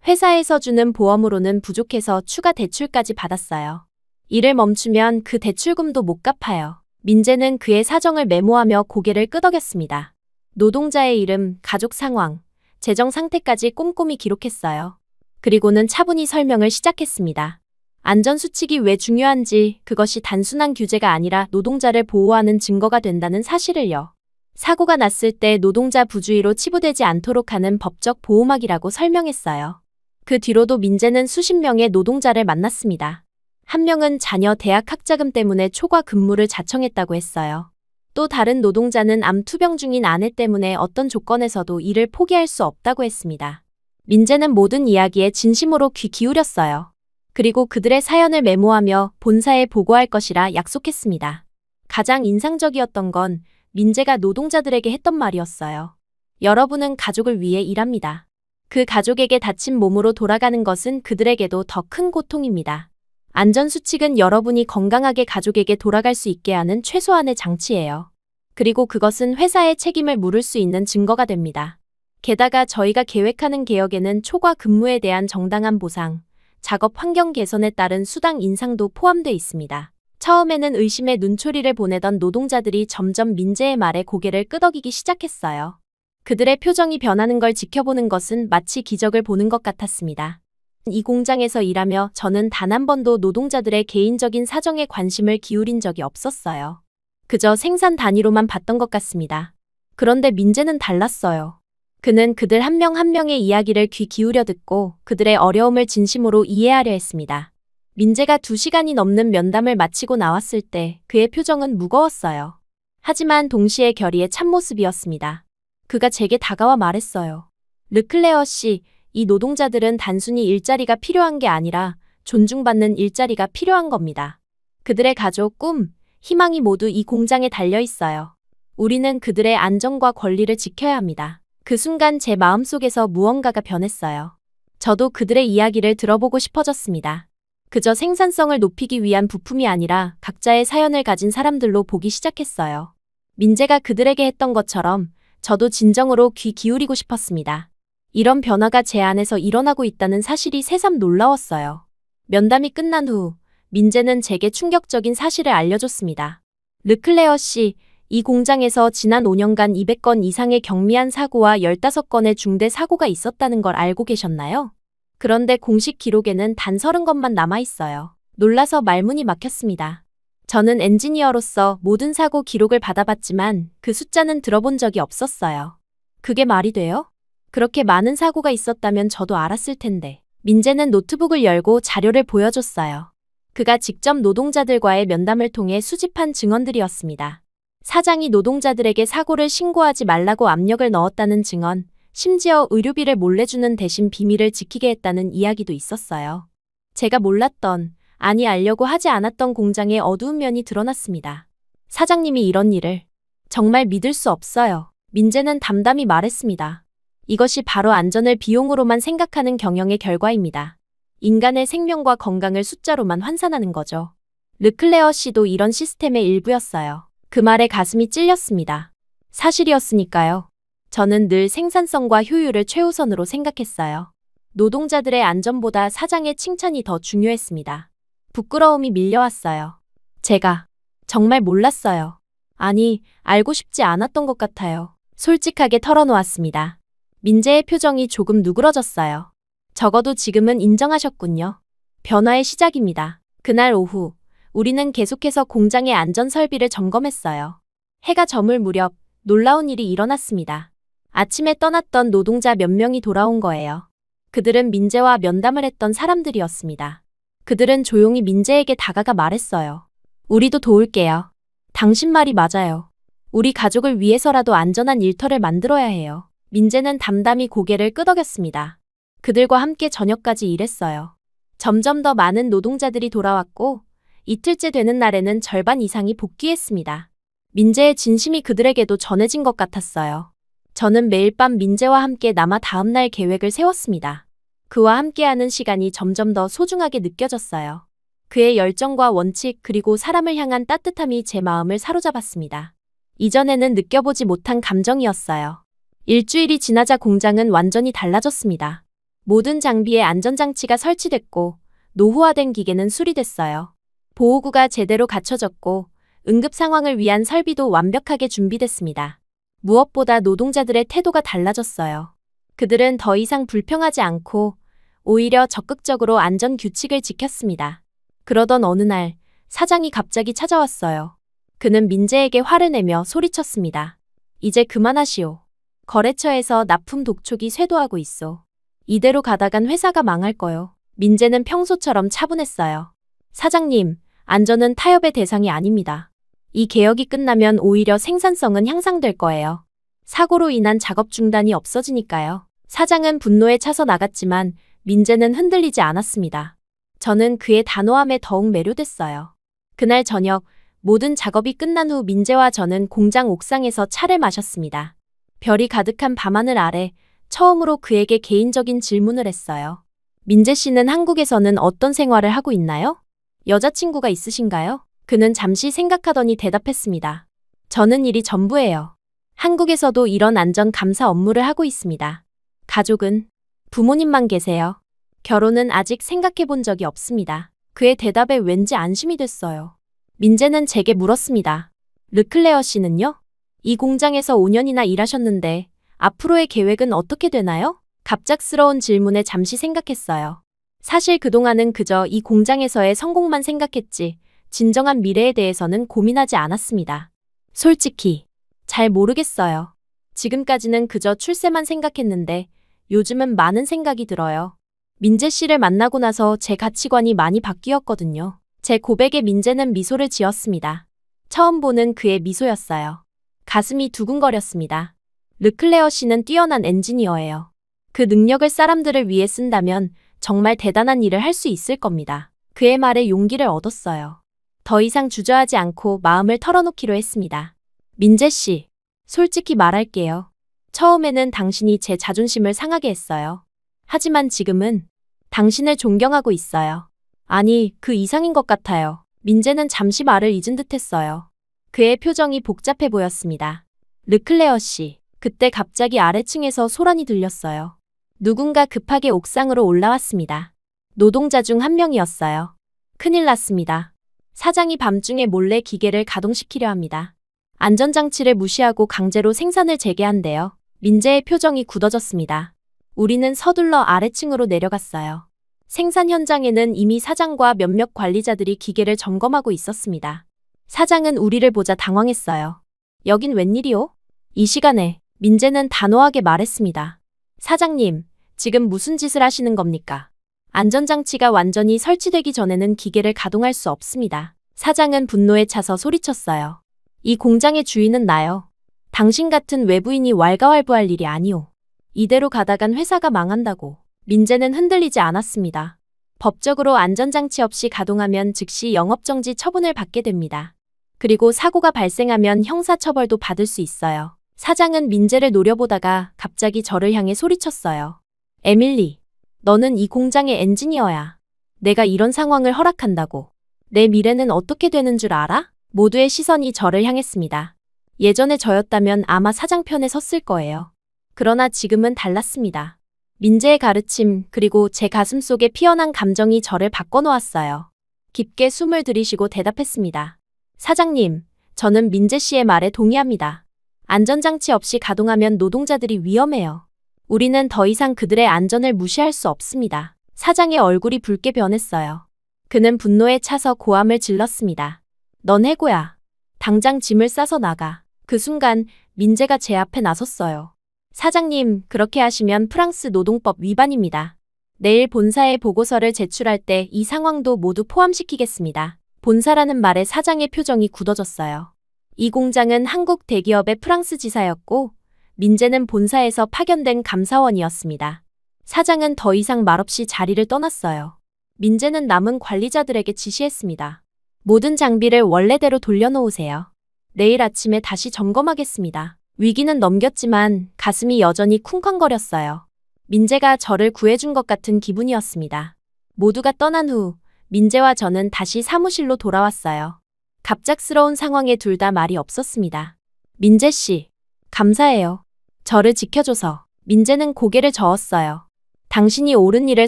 Speaker 2: 회사에서 주는 보험으로는 부족해서 추가 대출까지 받았어요. 일을 멈추면 그 대출금도 못 갚아요. 민재는 그의 사정을 메모하며 고개를 끄덕였습니다. 노동자의 이름, 가족 상황, 재정 상태까지 꼼꼼히 기록했어요. 그리고는 차분히 설명을 시작했습니다. 안전수칙이 왜 중요한지, 그것이 단순한 규제가 아니라 노동자를 보호하는 증거가 된다는 사실을요. 사고가 났을 때 노동자 부주의로 치부되지 않도록 하는 법적 보호막이라고 설명했어요. 그 뒤로도 민재는 수십 명의 노동자를 만났습니다. 한 명은 자녀 대학 학자금 때문에 초과 근무를 자청했다고 했어요. 또 다른 노동자는 암 투병 중인 아내 때문에 어떤 조건에서도 일을 포기할 수 없다고 했습니다. 민재는 모든 이야기에 진심으로 귀 기울였어요. 그리고 그들의 사연을 메모하며 본사에 보고할 것이라 약속했습니다. 가장 인상적이었던 건 민재가 노동자들에게 했던 말이었어요. 여러분은 가족을 위해 일합니다. 그 가족에게 다친 몸으로 돌아가는 것은 그들에게도 더 큰 고통입니다. 안전수칙은 여러분이 건강하게 가족에게 돌아갈 수 있게 하는 최소한의 장치예요. 그리고 그것은 회사의 책임을 물을 수 있는 증거가 됩니다. 게다가 저희가 계획하는 개혁에는 초과 근무에 대한 정당한 보상, 작업 환경 개선에 따른 수당 인상도 포함되어 있습니다. 처음에는 의심의 눈초리를 보내던 노동자들이 점점 민재의 말에 고개를 끄덕이기 시작했어요. 그들의 표정이 변하는 걸 지켜보는 것은 마치 기적을 보는 것 같았습니다. 이 공장에서 일하며 저는 단 한 번도 노동자들의 개인적인 사정에 관심을 기울인 적이 없었어요. 그저 생산 단위로만 봤던 것 같습니다. 그런데 민재는 달랐어요. 그는 그들 한 명 한 명의 이야기를 귀 기울여 듣고 그들의 어려움을 진심으로 이해하려 했습니다. 민재가 2시간이 넘는 면담을 마치고 나왔을 때 그의 표정은 무거웠어요. 하지만 동시에 결의의 참모습이었습니다. 그가 제게 다가와 말했어요. 르클레어 씨, 이 노동자들은 단순히 일자리가 필요한 게 아니라 존중받는 일자리가 필요한 겁니다. 그들의 가족, 꿈, 희망이 모두 이 공장에 달려 있어요. 우리는 그들의 안전과 권리를 지켜야 합니다. 그 순간 제 마음속에서 무언가가 변했어요. 저도 그들의 이야기를 들어보고 싶어졌습니다. 그저 생산성을 높이기 위한 부품이 아니라 각자의 사연을 가진 사람들로 보기 시작했어요. 민재가 그들에게 했던 것처럼 저도 진정으로 귀 기울이고 싶었습니다. 이런 변화가 제 안에서 일어나고 있다는 사실이 새삼 놀라웠어요. 면담이 끝난 후 민재는 제게 충격적인 사실을 알려줬습니다. 르클레어 씨, 이 공장에서 지난 5년간 200건 이상의 경미한 사고와 15건의 중대 사고가 있었다는 걸 알고 계셨나요? 그런데 공식 기록에는 단 30건만 남아있어요. 놀라서 말문이 막혔습니다. 저는 엔지니어로서 모든 사고 기록을 받아봤지만 그 숫자는 들어본 적이 없었어요. 그게 말이 돼요? 그렇게 많은 사고가 있었다면 저도 알았을 텐데. 민재는 노트북을 열고 자료를 보여줬어요. 그가 직접 노동자들과의 면담을 통해 수집한 증언들이었습니다. 사장이 노동자들에게 사고를 신고하지 말라고 압력을 넣었다는 증언, 심지어 의료비를 몰래 주는 대신 비밀을 지키게 했다는 이야기도 있었어요. 제가 몰랐던, 아니 알려고 하지 않았던 공장의 어두운 면이 드러났습니다. 사장님이 이런 일을 정말 믿을 수 없어요. 민재는 담담히 말했습니다. 이것이 바로 안전을 비용으로만 생각하는 경영의 결과입니다. 인간의 생명과 건강을 숫자로만 환산하는 거죠. 르클레어 씨도 이런 시스템의 일부였어요. 그 말에 가슴이 찔렸습니다. 사실이었으니까요. 저는 늘 생산성과 효율을 최우선으로 생각했어요. 노동자들의 안전보다 사장의 칭찬이 더 중요했습니다. 부끄러움이 밀려왔어요. 제가 정말 몰랐어요. 아니, 알고 싶지 않았던 것 같아요. 솔직하게 털어놓았습니다. 민재의 표정이 조금 누그러졌어요. 적어도 지금은 인정하셨군요. 변화의 시작입니다. 그날 오후, 우리는 계속해서 공장의 안전 설비를 점검했어요. 해가 저물 무렵 놀라운 일이 일어났습니다. 아침에 떠났던 노동자 몇 명이 돌아온 거예요. 그들은 민재와 면담을 했던 사람들이었습니다. 그들은 조용히 민재에게 다가가 말했어요. 우리도 도울게요. 당신 말이 맞아요. 우리 가족을 위해서라도 안전한 일터를 만들어야 해요. 민재는 담담히 고개를 끄덕였습니다. 그들과 함께 저녁까지 일했어요. 점점 더 많은 노동자들이 돌아왔고 이틀째 되는 날에는 절반 이상이 복귀했습니다. 민재의 진심이 그들에게도 전해진 것 같았어요. 저는 매일 밤 민재와 함께 남아 다음날 계획을 세웠습니다. 그와 함께하는 시간이 점점 더 소중하게 느껴졌어요. 그의 열정과 원칙 그리고 사람을 향한 따뜻함이 제 마음을 사로잡았습니다. 이전에는 느껴보지 못한 감정이었어요. 일주일이 지나자 공장은 완전히 달라졌습니다. 모든 장비에 안전장치가 설치됐고 노후화된 기계는 수리됐어요. 보호구가 제대로 갖춰졌고 응급 상황을 위한 설비도 완벽하게 준비됐습니다. 무엇보다 노동자들의 태도가 달라졌어요. 그들은 더 이상 불평하지 않고 오히려 적극적으로 안전 규칙을 지켰습니다. 그러던 어느 날 사장이 갑자기 찾아왔어요. 그는 민재에게 화를 내며 소리쳤습니다. 이제 그만하시오. 거래처에서 납품 독촉이 쇄도하고 있어. 이대로 가다간 회사가 망할 거요. 민재는 평소처럼 차분했어요. 사장님, 안전은 타협의 대상이 아닙니다. 이 개혁이 끝나면 오히려 생산성은 향상될 거예요. 사고로 인한 작업 중단이 없어지니까요. 사장은 분노에 차서 나갔지만 민재는 흔들리지 않았습니다. 저는 그의 단호함에 더욱 매료됐어요. 그날 저녁 모든 작업이 끝난 후 민재와 저는 공장 옥상에서 차를 마셨습니다. 별이 가득한 밤하늘 아래 처음으로 그에게 개인적인 질문을 했어요. 민재 씨는 한국에서는 어떤 생활을 하고 있나요? 여자친구가 있으신가요? 그는 잠시 생각하더니 대답했습니다. 저는 일이 전부예요. 한국에서도 이런 안전 감사 업무를 하고 있습니다. 가족은? 부모님만 계세요. 결혼은 아직 생각해 본 적이 없습니다. 그의 대답에 왠지 안심이 됐어요. 민재는 제게 물었습니다. 르클레어 씨는요? 이 공장에서 5년이나 일하셨는데 앞으로의 계획은 어떻게 되나요? 갑작스러운 질문에 잠시 생각했어요. 사실 그동안은 그저 이 공장에서의 성공만 생각했지 진정한 미래에 대해서는 고민하지 않았습니다. 솔직히 잘 모르겠어요. 지금까지는 그저 출세만 생각했는데 요즘은 많은 생각이 들어요. 민재 씨를 만나고 나서 제 가치관이 많이 바뀌었거든요. 제 고백에 민재는 미소를 지었습니다. 처음 보는 그의 미소였어요. 가슴이 두근거렸습니다. 르클레어 씨는 뛰어난 엔지니어예요. 그 능력을 사람들을 위해 쓴다면 정말 대단한 일을 할 수 있을 겁니다. 그의 말에 용기를 얻었어요. 더 이상 주저하지 않고 마음을 털어놓기로 했습니다. 민재 씨, 솔직히 말할게요. 처음에는 당신이 제 자존심을 상하게 했어요. 하지만 지금은 당신을 존경하고 있어요. 아니, 그 이상인 것 같아요. 민재는 잠시 말을 잊은 듯 했어요. 그의 표정이 복잡해 보였습니다. 르클레어 씨, 그때 갑자기 아래층에서 소란이 들렸어요. 누군가 급하게 옥상으로 올라왔습니다. 노동자 중 한 명이었어요. 큰일 났습니다. 사장이 밤중에 몰래 기계를 가동시키려 합니다. 안전장치를 무시하고 강제로 생산을 재개한대요. 민재의 표정이 굳어졌습니다. 우리는 서둘러 아래층으로 내려갔어요. 생산 현장에는 이미 사장과 몇몇 관리자들이 기계를 점검하고 있었습니다. 사장은 우리를 보자 당황했어요. 여긴 웬일이요? 이 시간에 민재는 단호하게 말했습니다. 사장님, 지금 무슨 짓을 하시는 겁니까? 안전장치가 완전히 설치되기 전에는 기계를 가동할 수 없습니다. 사장은 분노에 차서 소리쳤어요. 이 공장의 주인은 나요. 당신 같은 외부인이 왈가왈부할 일이 아니오. 이대로 가다간 회사가 망한다고. 민재는 흔들리지 않았습니다. 법적으로 안전장치 없이 가동하면 즉시 영업정지 처분을 받게 됩니다. 그리고 사고가 발생하면 형사처벌도 받을 수 있어요. 사장은 민재를 노려보다가 갑자기 저를 향해 소리쳤어요. 에밀리, 너는 이 공장의 엔지니어야. 내가 이런 상황을 허락한다고. 내 미래는 어떻게 되는 줄 알아? 모두의 시선이 저를 향했습니다. 예전에 저였다면 아마 사장 편에 섰을 거예요. 그러나 지금은 달랐습니다. 민재의 가르침 그리고 제 가슴 속에 피어난 감정이 저를 바꿔놓았어요. 깊게 숨을 들이쉬고 대답했습니다. 사장님, 저는 민재 씨의 말에 동의합니다. 안전장치 없이 가동하면 노동자들이 위험해요. 우리는 더 이상 그들의 안전을 무시할 수 없습니다. 사장의 얼굴이 붉게 변했어요. 그는 분노에 차서 고함을 질렀습니다. 넌 해고야. 당장 짐을 싸서 나가. 그 순간 민재가 제 앞에 나섰어요. 사장님, 그렇게 하시면 프랑스 노동법 위반입니다. 내일 본사에 보고서를 제출할 때 이 상황도 모두 포함시키겠습니다. 본사라는 말에 사장의 표정이 굳어졌어요. 이 공장은 한국 대기업의 프랑스 지사였고 민재는 본사에서 파견된 감사원이었습니다. 사장은 더 이상 말없이 자리를 떠났어요. 민재는 남은 관리자들에게 지시했습니다. 모든 장비를 원래대로 돌려놓으세요. 내일 아침에 다시 점검하겠습니다. 위기는 넘겼지만 가슴이 여전히 쿵쾅거렸어요. 민재가 저를 구해준 것 같은 기분이었습니다. 모두가 떠난 후 민재와 저는 다시 사무실로 돌아왔어요. 갑작스러운 상황에 둘 다 말이 없었습니다. 민재 씨, 감사해요. 저를 지켜줘서. 민재는 고개를 저었어요. 당신이 옳은 일을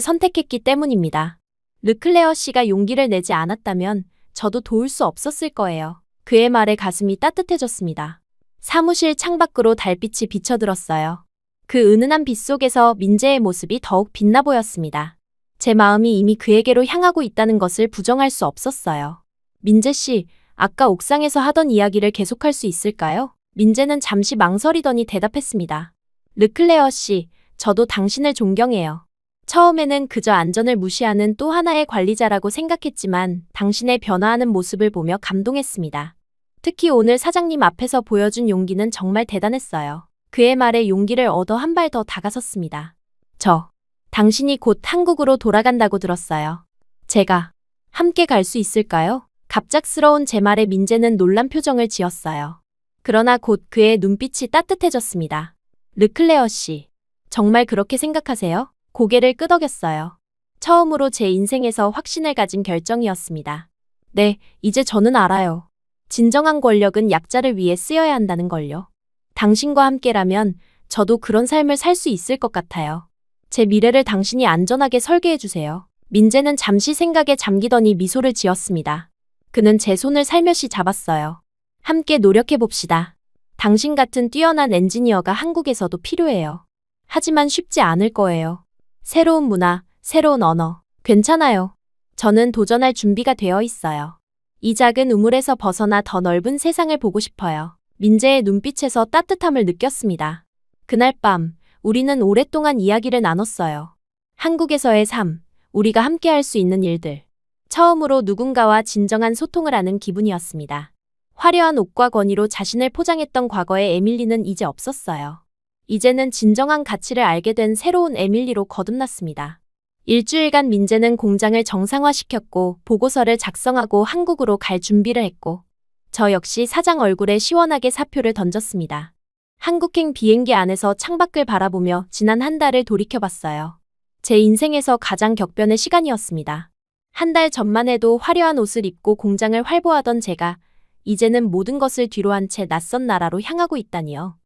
Speaker 2: 선택했기 때문입니다. 르클레어 씨가 용기를 내지 않았다면 저도 도울 수 없었을 거예요. 그의 말에 가슴이 따뜻해졌습니다. 사무실 창밖으로 달빛이 비쳐들었어요. 그 은은한 빛 속에서 민재의 모습이 더욱 빛나 보였습니다. 제 마음이 이미 그에게로 향하고 있다는 것을 부정할 수 없었어요. 민재 씨, 아까 옥상에서 하던 이야기를 계속할 수 있을까요? 민재는 잠시 망설이더니 대답했습니다. 르클레어 씨, 저도 당신을 존경해요. 처음에는 그저 안전을 무시하는 또 하나의 관리자라고 생각했지만 당신의 변화하는 모습을 보며 감동했습니다. 특히 오늘 사장님 앞에서 보여준 용기는 정말 대단했어요. 그의 말에 용기를 얻어 한 발 더 다가섰습니다. 당신이 곧 한국으로 돌아간다고 들었어요. 제가 함께 갈 수 있을까요? 갑작스러운 제 말에 민재는 놀란 표정을 지었어요. 그러나 곧 그의 눈빛이 따뜻해졌습니다. 르클레어 씨, 정말 그렇게 생각하세요? 고개를 끄덕였어요. 처음으로 제 인생에서 확신을 가진 결정이었습니다. 네, 이제 저는 알아요. 진정한 권력은 약자를 위해 쓰여야 한다는 걸요. 당신과 함께라면 저도 그런 삶을 살 수 있을 것 같아요. 제 미래를 당신이 안전하게 설계해 주세요. 민재는 잠시 생각에 잠기더니 미소를 지었습니다. 그는 제 손을 살며시 잡았어요. 함께 노력해 봅시다. 당신 같은 뛰어난 엔지니어가 한국에서도 필요해요. 하지만 쉽지 않을 거예요. 새로운 문화, 새로운 언어. 괜찮아요. 저는 도전할 준비가 되어 있어요. 이 작은 우물에서 벗어나 더 넓은 세상을 보고 싶어요. 민재의 눈빛에서 따뜻함을 느꼈습니다. 그날 밤, 우리는 오랫동안 이야기를 나눴어요. 한국에서의 삶, 우리가 함께 할 수 있는 일들. 처음으로 누군가와 진정한 소통을 하는 기분이었습니다. 화려한 옷과 권위로 자신을 포장했던 과거의 에밀리는 이제 없었어요. 이제는 진정한 가치를 알게 된 새로운 에밀리로 거듭났습니다. 일주일간 민재는 공장을 정상화시켰고 보고서를 작성하고 한국으로 갈 준비를 했고 저 역시 사장 얼굴에 시원하게 사표를 던졌습니다. 한국행 비행기 안에서 창밖을 바라보며 지난 한 달을 돌이켜봤어요. 제 인생에서 가장 격변의 시간이었습니다. 한 달 전만 해도 화려한 옷을 입고 공장을 활보하던 제가 이제는 모든 것을 뒤로 한 채 낯선 나라로 향하고 있다니요.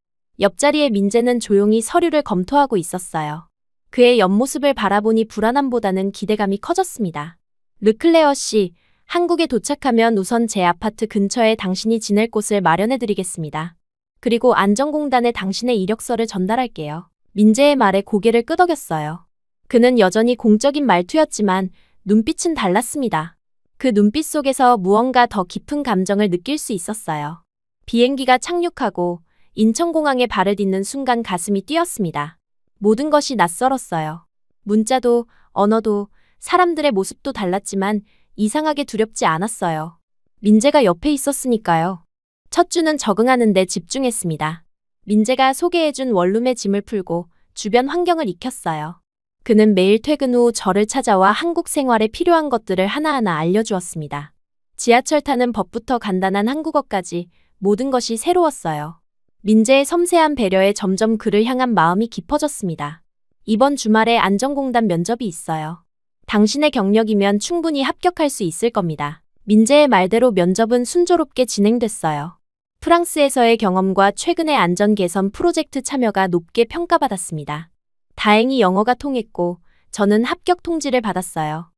Speaker 2: 옆자리에 민재는 조용히 서류를 검토하고 있었어요. 그의 옆모습을 바라보니 불안함보다는 기대감이 커졌습니다. 르클레어 씨, 한국에 도착하면 우선 제 아파트 근처에 당신이 지낼 곳을 마련해드리겠습니다. 그리고 안전공단에 당신의 이력서를 전달할게요. 민재의 말에 고개를 끄덕였어요. 그는 여전히 공적인 말투였지만 눈빛은 달랐습니다. 그 눈빛 속에서 무언가 더 깊은 감정을 느낄 수 있었어요. 비행기가 착륙하고 인천공항에 발을 딛는 순간 가슴이 뛰었습니다. 모든 것이 낯설었어요. 문자도, 언어도, 사람들의 모습도 달랐지만 이상하게 두렵지 않았어요. 민재가 옆에 있었으니까요. 첫 주는 적응하는 데 집중했습니다. 민재가 소개해준 원룸의 짐을 풀고 주변 환경을 익혔어요. 그는 매일 퇴근 후 저를 찾아와 한국 생활에 필요한 것들을 하나하나 알려주었습니다. 지하철 타는 법부터 간단한 한국어까지 모든 것이 새로웠어요. 민재의 섬세한 배려에 점점 그를 향한 마음이 깊어졌습니다. 이번 주말에 안전공단 면접이 있어요. 당신의 경력이면 충분히 합격할 수 있을 겁니다. 민재의 말대로 면접은 순조롭게 진행됐어요. 프랑스에서의 경험과 최근의 안전 개선 프로젝트 참여가 높게 평가받았습니다. 다행히 영어가 통했고 저는 합격 통지를 받았어요.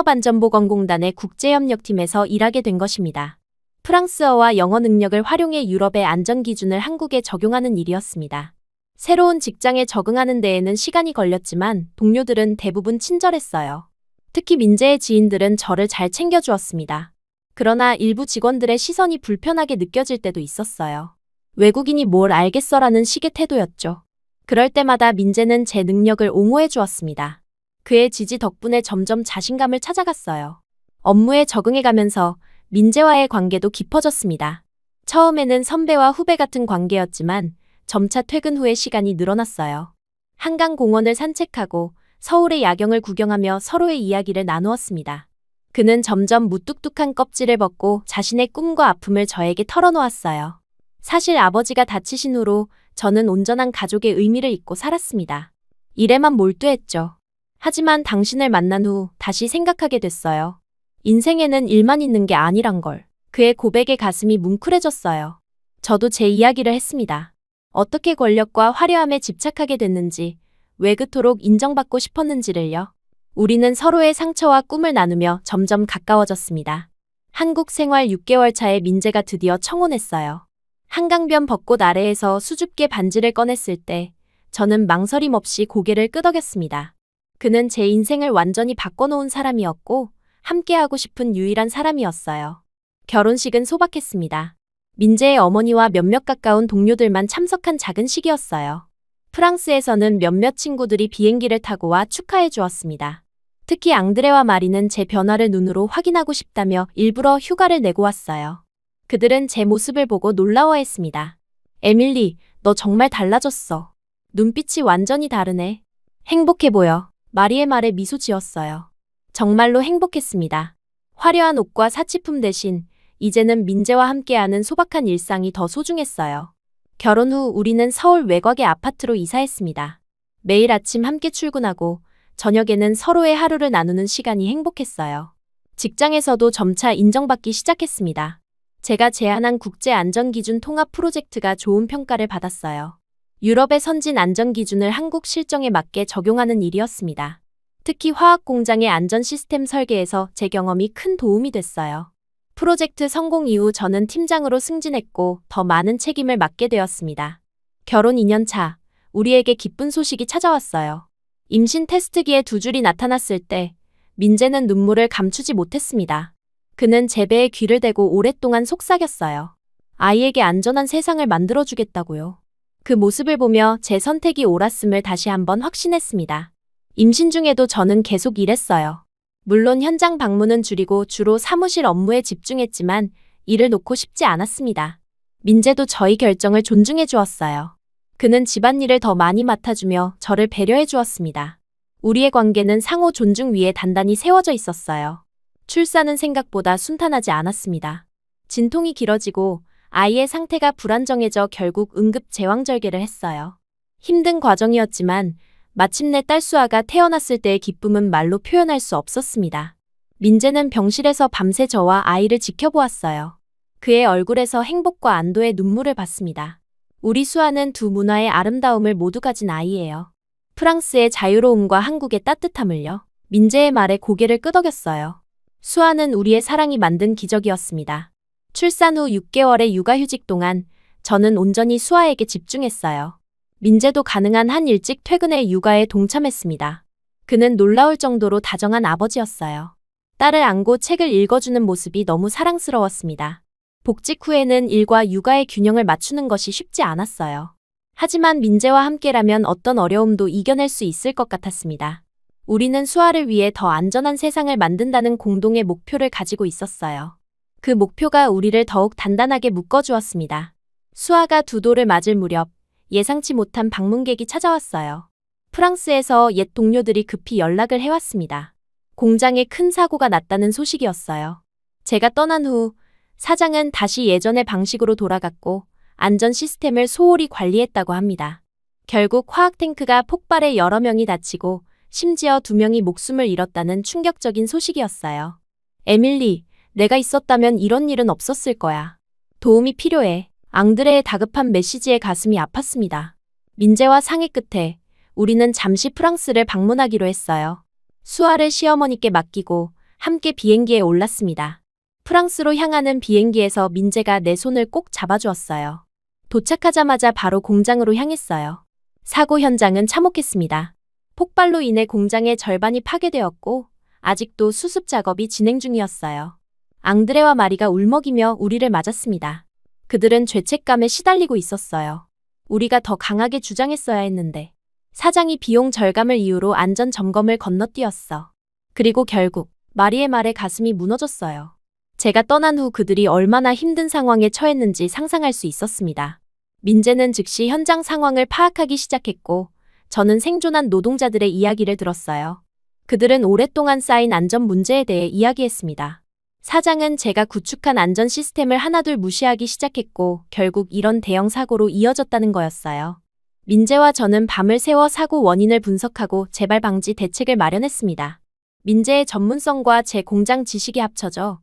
Speaker 2: 한국산업안전보건공단의 국제협력팀에서 일하게 된 것입니다. 프랑스어와 영어 능력을 활용해 유럽의 안전기준을 한국에 적용하는 일이었습니다. 새로운 직장에 적응하는 데에는 시간이 걸렸지만 동료들은 대부분 친절했어요. 특히 민재의 지인들은 저를 잘 챙겨주었습니다. 그러나 일부 직원들의 시선이 불편하게 느껴질 때도 있었어요. 외국인이 뭘 알겠어라는 식의 태도였죠. 그럴 때마다 민재는 제 능력을 옹호해 주었습니다. 그의 지지 덕분에 점점 자신감을 찾아갔어요. 업무에 적응해가면서 민재와의 관계도 깊어졌습니다. 처음에는 선배와 후배 같은 관계였지만 점차 퇴근 후에 시간이 늘어났어요. 한강공원을 산책하고 서울의 야경을 구경하며 서로의 이야기를 나누었습니다. 그는 점점 무뚝뚝한 껍질을 벗고 자신의 꿈과 아픔을 저에게 털어놓았어요. 사실 아버지가 다치신 후로 저는 온전한 가족의 의미를 잊고 살았습니다. 일에만 몰두했죠. 하지만 당신을 만난 후 다시 생각하게 됐어요. 인생에는 일만 있는 게 아니란 걸. 그의 고백에 가슴이 뭉클해졌어요. 저도 제 이야기를 했습니다. 어떻게 권력과 화려함에 집착하게 됐는지, 왜 그토록 인정받고 싶었는지를요. 우리는 서로의 상처와 꿈을 나누며 점점 가까워졌습니다. 한국 생활 6개월 차에 민재가 드디어 청혼했어요. 한강변 벚꽃 아래에서 수줍게 반지를 꺼냈을 때 저는 망설임 없이 고개를 끄덕였습니다. 그는 제 인생을 완전히 바꿔놓은 사람이었고 함께하고 싶은 유일한 사람이었어요. 결혼식은 소박했습니다. 민재의 어머니와 몇몇 가까운 동료들만 참석한 작은 식이었어요. 프랑스에서는 몇몇 친구들이 비행기를 타고 와 축하해 주었습니다. 특히 앙드레와 마리는 제 변화를 눈으로 확인하고 싶다며 일부러 휴가를 내고 왔어요. 그들은 제 모습을 보고 놀라워했습니다. 에밀리, 너 정말 달라졌어. 눈빛이 완전히 다르네. 행복해 보여. 마리의 말에 미소 지었어요. 정말로 행복했습니다. 화려한 옷과 사치품 대신 이제는 민재와 함께하는 소박한 일상이 더 소중했어요. 결혼 후 우리는 서울 외곽의 아파트로 이사했습니다. 매일 아침 함께 출근하고 저녁에는 서로의 하루를 나누는 시간이 행복했어요. 직장에서도 점차 인정받기 시작했습니다. 제가 제안한 국제안전기준 통합 프로젝트가 좋은 평가를 받았어요. 유럽의 선진 안전기준을 한국 실정에 맞게 적용하는 일이었습니다. 특히 화학공장의 안전 시스템 설계에서 제 경험이 큰 도움이 됐어요. 프로젝트 성공 이후 저는 팀장으로 승진했고 더 많은 책임을 맡게 되었습니다. 결혼 2년 차, 우리에게 기쁜 소식이 찾아왔어요. 임신 테스트기에 두 줄이 나타났을 때 민재는 눈물을 감추지 못했습니다. 그는 제 배에 귀를 대고 오랫동안 속삭였어요. 아이에게 안전한 세상을 만들어주겠다고요. 그 모습을 보며 제 선택이 옳았음을 다시 한번 확신했습니다. 임신 중에도 저는 계속 일했어요. 물론 현장 방문은 줄이고 주로 사무실 업무에 집중했지만 일을 놓고 싶지 않았습니다. 민재도 저희 결정을 존중해 주었어요. 그는 집안일을 더 많이 맡아주며 저를 배려해 주었습니다. 우리의 관계는 상호 존중 위에 단단히 세워져 있었어요. 출산은 생각보다 순탄하지 않았습니다. 진통이 길어지고 아이의 상태가 불안정해져 결국 응급 제왕절개를 했어요. 힘든 과정이었지만 마침내 딸 수아가 태어났을 때의 기쁨은 말로 표현할 수 없었습니다. 민재는 병실에서 밤새 저와 아이를 지켜보았어요. 그의 얼굴에서 행복과 안도의 눈물을 봤습니다. 우리 수아는 두 문화의 아름다움을 모두 가진 아이예요. 프랑스의 자유로움과 한국의 따뜻함을요. 민재의 말에 고개를 끄덕였어요. 수아는 우리의 사랑이 만든 기적이었습니다. 출산 후 6개월의 육아휴직 동안 저는 온전히 수아에게 집중했어요. 민재도 가능한 한 일찍 퇴근해 육아에 동참했습니다. 그는 놀라울 정도로 다정한 아버지였어요. 딸을 안고 책을 읽어주는 모습이 너무 사랑스러웠습니다. 복직 후에는 일과 육아의 균형을 맞추는 것이 쉽지 않았어요. 하지만 민재와 함께라면 어떤 어려움도 이겨낼 수 있을 것 같았습니다. 우리는 수아를 위해 더 안전한 세상을 만든다는 공동의 목표를 가지고 있었어요. 그 목표가 우리를 더욱 단단하게 묶어주었습니다. 수아가 두 돌을 맞을 무렵 예상치 못한 방문객이 찾아왔어요. 프랑스에서 옛 동료들이 급히 연락을 해왔습니다. 공장에 큰 사고가 났다는 소식이었어요. 제가 떠난 후 사장은 다시 예전의 방식으로 돌아갔고 안전 시스템을 소홀히 관리했다고 합니다. 결국 화학 탱크가 폭발해 여러 명이 다치고 심지어 2명이 목숨을 잃었다는 충격적인 소식이었어요. 에밀리, 내가 있었다면 이런 일은 없었을 거야. 도움이 필요해. 앙드레의 다급한 메시지에 가슴이 아팠습니다. 민재와 상의 끝에 우리는 잠시 프랑스를 방문하기로 했어요. 수아를 시어머니께 맡기고 함께 비행기에 올랐습니다. 프랑스로 향하는 비행기에서 민재가 내 손을 꼭 잡아주었어요. 도착하자마자 바로 공장으로 향했어요. 사고 현장은 참혹했습니다. 폭발로 인해 공장의 절반이 파괴되었고 아직도 수습 작업이 진행 중이었어요. 앙드레와 마리가 울먹이며 우리를 맞았습니다. 그들은 죄책감에 시달리고 있었어요. 우리가 더 강하게 주장했어야 했는데 사장이 비용 절감을 이유로 안전 점검을 건너뛰었어. 그리고 결국 마리의 말에 가슴이 무너졌어요. 제가 떠난 후 그들이 얼마나 힘든 상황에 처했는지 상상할 수 있었습니다. 민재는 즉시 현장 상황을 파악하기 시작했고 저는 생존한 노동자들의 이야기를 들었어요. 그들은 오랫동안 쌓인 안전 문제에 대해 이야기했습니다. 사장은 제가 구축한 안전 시스템을 하나둘 무시하기 시작했고 결국 이런 대형 사고로 이어졌다는 거였어요. 민재와 저는 밤을 새워 사고 원인을 분석하고 재발 방지 대책을 마련했습니다. 민재의 전문성과 제 공장 지식이 합쳐져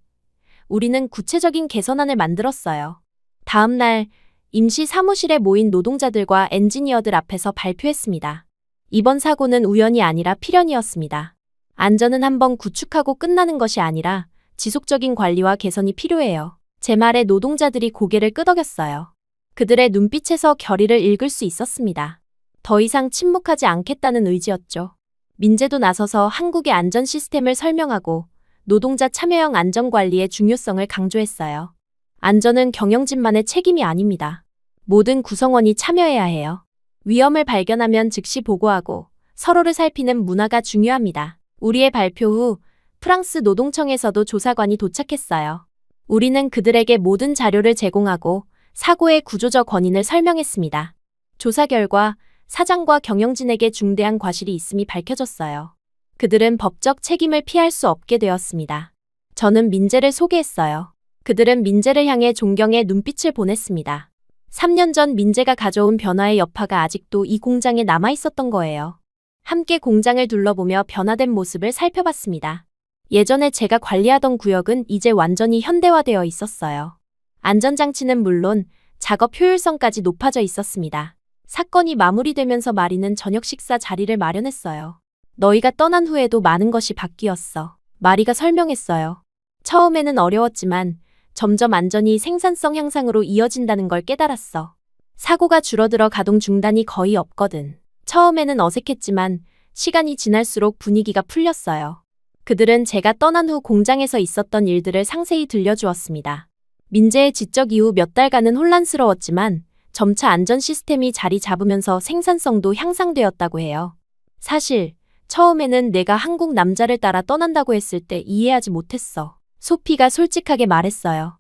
Speaker 2: 우리는 구체적인 개선안을 만들었어요. 다음 날 임시 사무실에 모인 노동자들과 엔지니어들 앞에서 발표했습니다. 이번 사고는 우연이 아니라 필연이었습니다. 안전은 한번 구축하고 끝나는 것이 아니라 지속적인 관리와 개선이 필요해요. 제 말에 노동자들이 고개를 끄덕였어요. 그들의 눈빛에서 결의를 읽을 수 있었습니다. 더 이상 침묵하지 않겠다는 의지였죠. 민재도 나서서 한국의 안전 시스템을 설명하고 노동자 참여형 안전관리의 중요성을 강조했어요. 안전은 경영진만의 책임이 아닙니다. 모든 구성원이 참여해야 해요. 위험을 발견하면 즉시 보고하고 서로를 살피는 문화가 중요합니다. 우리의 발표 후 프랑스 노동청에서도 조사관이 도착했어요. 우리는 그들에게 모든 자료를 제공하고 사고의 구조적 원인을 설명했습니다. 조사 결과 사장과 경영진에게 중대한 과실이 있음이 밝혀졌어요. 그들은 법적 책임을 피할 수 없게 되었습니다. 저는 민재를 소개했어요. 그들은 민재를 향해 존경의 눈빛을 보냈습니다. 3년 전 민재가 가져온 변화의 여파가 아직도 이 공장에 남아 있었던 거예요. 함께 공장을 둘러보며 변화된 모습을 살펴봤습니다. 예전에 제가 관리하던 구역은 이제 완전히 현대화되어 있었어요. 안전장치는 물론 작업 효율성까지 높아져 있었습니다. 사건이 마무리되면서 마리는 저녁 식사 자리를 마련했어요. 너희가 떠난 후에도 많은 것이 바뀌었어. 마리가 설명했어요. 처음에는 어려웠지만 점점 안전이 생산성 향상으로 이어진다는 걸 깨달았어. 사고가 줄어들어 가동 중단이 거의 없거든. 처음에는 어색했지만 시간이 지날수록 분위기가 풀렸어요. 그들은 제가 떠난 후 공장에서 있었던 일들을 상세히 들려주었습니다. 민재의 지적 이후 몇 달간은 혼란스러웠지만 점차 안전 시스템이 자리 잡으면서 생산성도 향상되었다고 해요. 사실 처음에는 내가 한국 남자를 따라 떠난다고 했을 때 이해하지 못했어. 소피가 솔직하게 말했어요.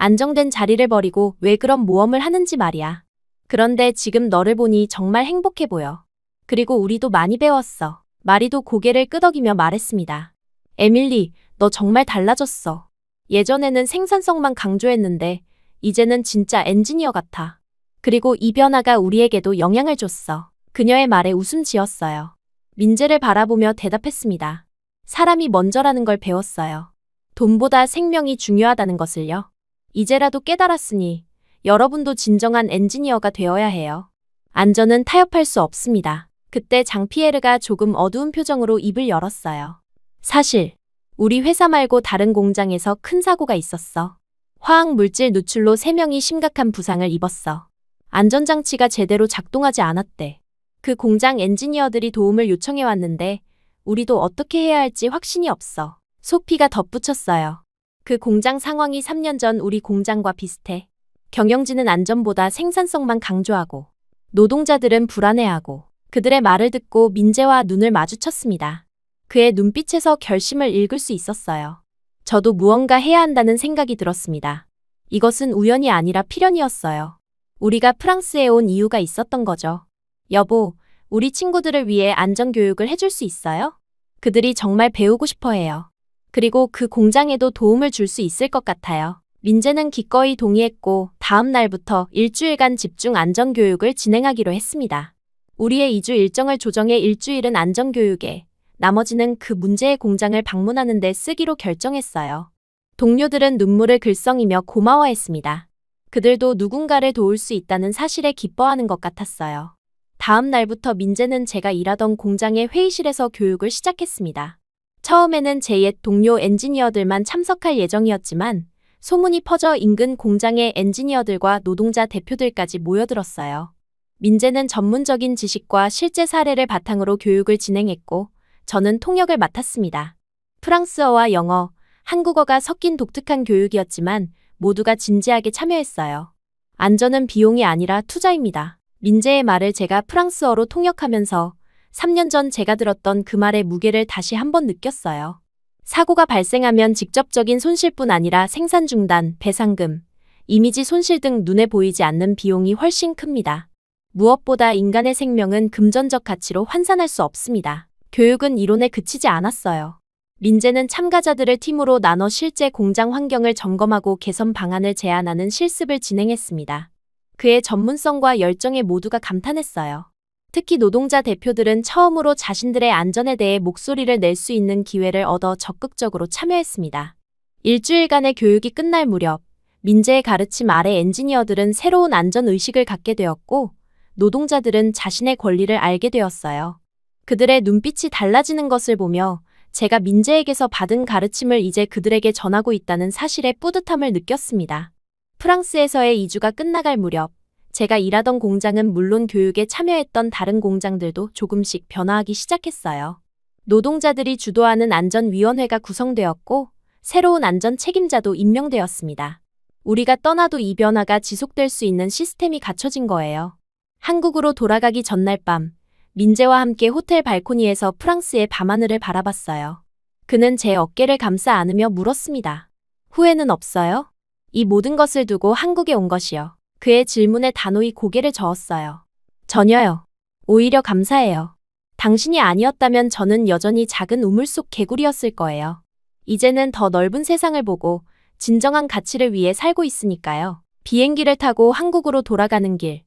Speaker 2: 안정된 자리를 버리고 왜 그런 모험을 하는지 말이야. 그런데 지금 너를 보니 정말 행복해 보여. 그리고 우리도 많이 배웠어. 마리도 고개를 끄덕이며 말했습니다. 에밀리, 너 정말 달라졌어. 예전에는 생산성만 강조했는데 이제는 진짜 엔지니어 같아. 그리고 이 변화가 우리에게도 영향을 줬어. 그녀의 말에 웃음 지었어요. 민재를 바라보며 대답했습니다. 사람이 먼저라는 걸 배웠어요. 돈보다 생명이 중요하다는 것을요. 이제라도 깨달았으니 여러분도 진정한 엔지니어가 되어야 해요. 안전은 타협할 수 없습니다. 그때 장피에르가 조금 어두운 표정으로 입을 열었어요. 사실 우리 회사 말고 다른 공장에서 큰 사고가 있었어. 화학물질 누출로 3명이 심각한 부상을 입었어. 안전장치가 제대로 작동하지 않았대. 그 공장 엔지니어들이 도움을 요청해 왔는데 우리도 어떻게 해야 할지 확신이 없어. 소피가 덧붙였어요. 그 공장 상황이 3년 전 우리 공장과 비슷해. 경영진은 안전보다 생산성만 강조하고 노동자들은 불안해하고. 그들의 말을 듣고 민재와 눈을 마주쳤습니다. 그의 눈빛에서 결심을 읽을 수 있었어요. 저도 무언가 해야 한다는 생각이 들었습니다. 이것은 우연이 아니라 필연이었어요. 우리가 프랑스에 온 이유가 있었던 거죠. 여보, 우리 친구들을 위해 안전교육을 해줄 수 있어요? 그들이 정말 배우고 싶어 해요. 그리고 그 공장에도 도움을 줄 수 있을 것 같아요. 민재는 기꺼이 동의했고 다음 날부터 일주일간 집중 안전교육을 진행하기로 했습니다. 우리의 2주 일정을 조정해 일주일은 안전교육에, 나머지는 그 문제의 공장을 방문하는 데 쓰기로 결정했어요. 동료들은 눈물을 글썽이며 고마워했습니다. 그들도 누군가를 도울 수 있다는 사실에 기뻐하는 것 같았어요. 다음 날부터 민재는 제가 일하던 공장의 회의실에서 교육을 시작했습니다. 처음에는 제 옛 동료 엔지니어들만 참석할 예정이었지만 소문이 퍼져 인근 공장의 엔지니어들과 노동자 대표들까지 모여들었어요. 민재는 전문적인 지식과 실제 사례를 바탕으로 교육을 진행했고 저는 통역을 맡았습니다. 프랑스어와 영어, 한국어가 섞인 독특한 교육이었지만 모두가 진지하게 참여했어요. 안전은 비용이 아니라 투자입니다. 민재의 말을 제가 프랑스어로 통역하면서 3년 전 제가 들었던 그 말의 무게를 다시 한번 느꼈어요. 사고가 발생하면 직접적인 손실뿐 아니라 생산 중단, 배상금, 이미지 손실 등 눈에 보이지 않는 비용이 훨씬 큽니다. 무엇보다 인간의 생명은 금전적 가치로 환산할 수 없습니다. 교육은 이론에 그치지 않았어요. 민재는 참가자들을 팀으로 나눠 실제 공장 환경을 점검하고 개선 방안을 제안하는 실습을 진행했습니다. 그의 전문성과 열정에 모두가 감탄했어요. 특히 노동자 대표들은 처음으로 자신들의 안전에 대해 목소리를 낼 수 있는 기회를 얻어 적극적으로 참여했습니다. 일주일간의 교육이 끝날 무렵 민재의 가르침 아래 엔지니어들은 새로운 안전의식을 갖게 되었고 노동자들은 자신의 권리를 알게 되었어요. 그들의 눈빛이 달라지는 것을 보며 제가 민재에게서 받은 가르침을 이제 그들에게 전하고 있다는 사실에 뿌듯함을 느꼈습니다. 프랑스에서의 2주가 끝나갈 무렵 제가 일하던 공장은 물론 교육에 참여했던 다른 공장들도 조금씩 변화하기 시작했어요. 노동자들이 주도하는 안전위원회가 구성되었고 새로운 안전 책임자도 임명되었습니다. 우리가 떠나도 이 변화가 지속될 수 있는 시스템이 갖춰진 거예요. 한국으로 돌아가기 전날 밤 민재와 함께 호텔 발코니에서 프랑스의 밤하늘을 바라봤어요. 그는 제 어깨를 감싸 안으며 물었습니다. 후회는 없어요? 이 모든 것을 두고 한국에 온 것이요. 그의 질문에 단호히 고개를 저었어요. 전혀요. 오히려 감사해요. 당신이 아니었다면 저는 여전히 작은 우물 속 개구리였을 거예요. 이제는 더 넓은 세상을 보고 진정한 가치를 위해 살고 있으니까요. 비행기를 타고 한국으로 돌아가는 길.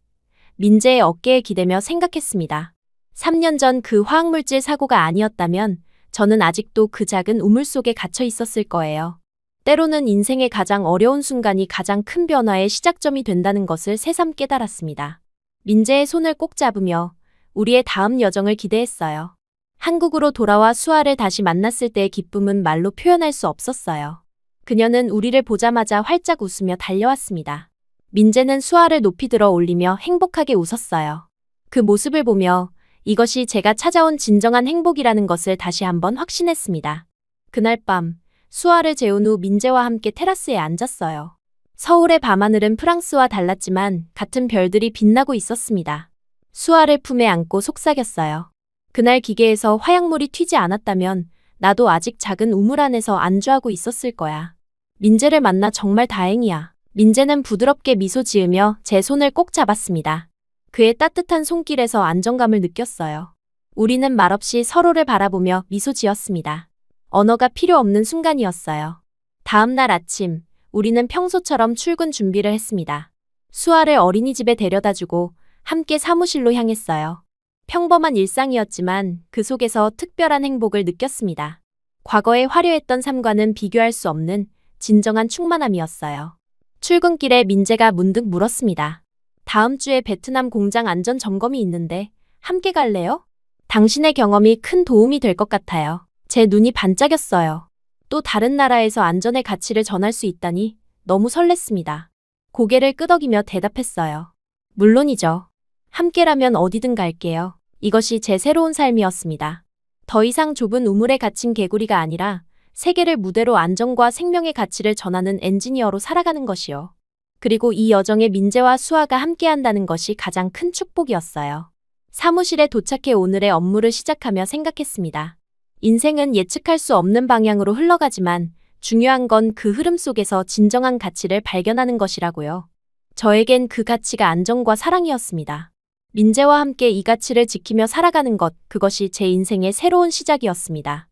Speaker 2: 민재의 어깨에 기대며 생각했습니다. 3년 전 그 화학물질 사고가 아니었다면 저는 아직도 그 작은 우물 속에 갇혀 있었을 거예요. 때로는 인생의 가장 어려운 순간이 가장 큰 변화의 시작점이 된다는 것을 새삼 깨달았습니다. 민재의 손을 꼭 잡으며 우리의 다음 여정을 기대했어요. 한국으로 돌아와 수아를 다시 만났을 때의 기쁨은 말로 표현할 수 없었어요. 그녀는 우리를 보자마자 활짝 웃으며 달려왔습니다. 민재는 수아를 높이 들어 올리며 행복하게 웃었어요. 그 모습을 보며 이것이 제가 찾아온 진정한 행복이라는 것을 다시 한번 확신했습니다. 그날 밤 수아를 재운 후 민재와 함께 테라스에 앉았어요. 서울의 밤하늘은 프랑스와 달랐지만 같은 별들이 빛나고 있었습니다. 수아를 품에 안고 속삭였어요. 그날 기계에서 화약물이 튀지 않았다면 나도 아직 작은 우물 안에서 안주하고 있었을 거야. 민재를 만나 정말 다행이야. 민재는 부드럽게 미소 지으며 제 손을 꼭 잡았습니다. 그의 따뜻한 손길에서 안정감을 느꼈어요. 우리는 말없이 서로를 바라보며 미소 지었습니다. 언어가 필요 없는 순간이었어요. 다음 날 아침, 우리는 평소처럼 출근 준비를 했습니다. 수아를 어린이집에 데려다주고 함께 사무실로 향했어요. 평범한 일상이었지만 그 속에서 특별한 행복을 느꼈습니다. 과거의 화려했던 삶과는 비교할 수 없는 진정한 충만함이었어요. 출근길에 민재가 문득 물었습니다. 다음 주에 베트남 공장 안전 점검이 있는데 함께 갈래요? 당신의 경험이 큰 도움이 될 것 같아요. 제 눈이 반짝였어요. 또 다른 나라에서 안전의 가치를 전할 수 있다니 너무 설렜습니다. 고개를 끄덕이며 대답했어요. 물론이죠. 함께라면 어디든 갈게요. 이것이 제 새로운 삶이었습니다. 더 이상 좁은 우물에 갇힌 개구리가 아니라 세계를 무대로 안전과 생명의 가치를 전하는 엔지니어로 살아가는 것이요. 그리고 이 여정에 민재와 수아가 함께한다는 것이 가장 큰 축복이었어요. 사무실에 도착해 오늘의 업무를 시작하며 생각했습니다. 인생은 예측할 수 없는 방향으로 흘러가지만 중요한 건 그 흐름 속에서 진정한 가치를 발견하는 것이라고요. 저에겐 그 가치가 안정과 사랑이었습니다. 민재와 함께 이 가치를 지키며 살아가는 것, 그것이 제 인생의 새로운 시작이었습니다.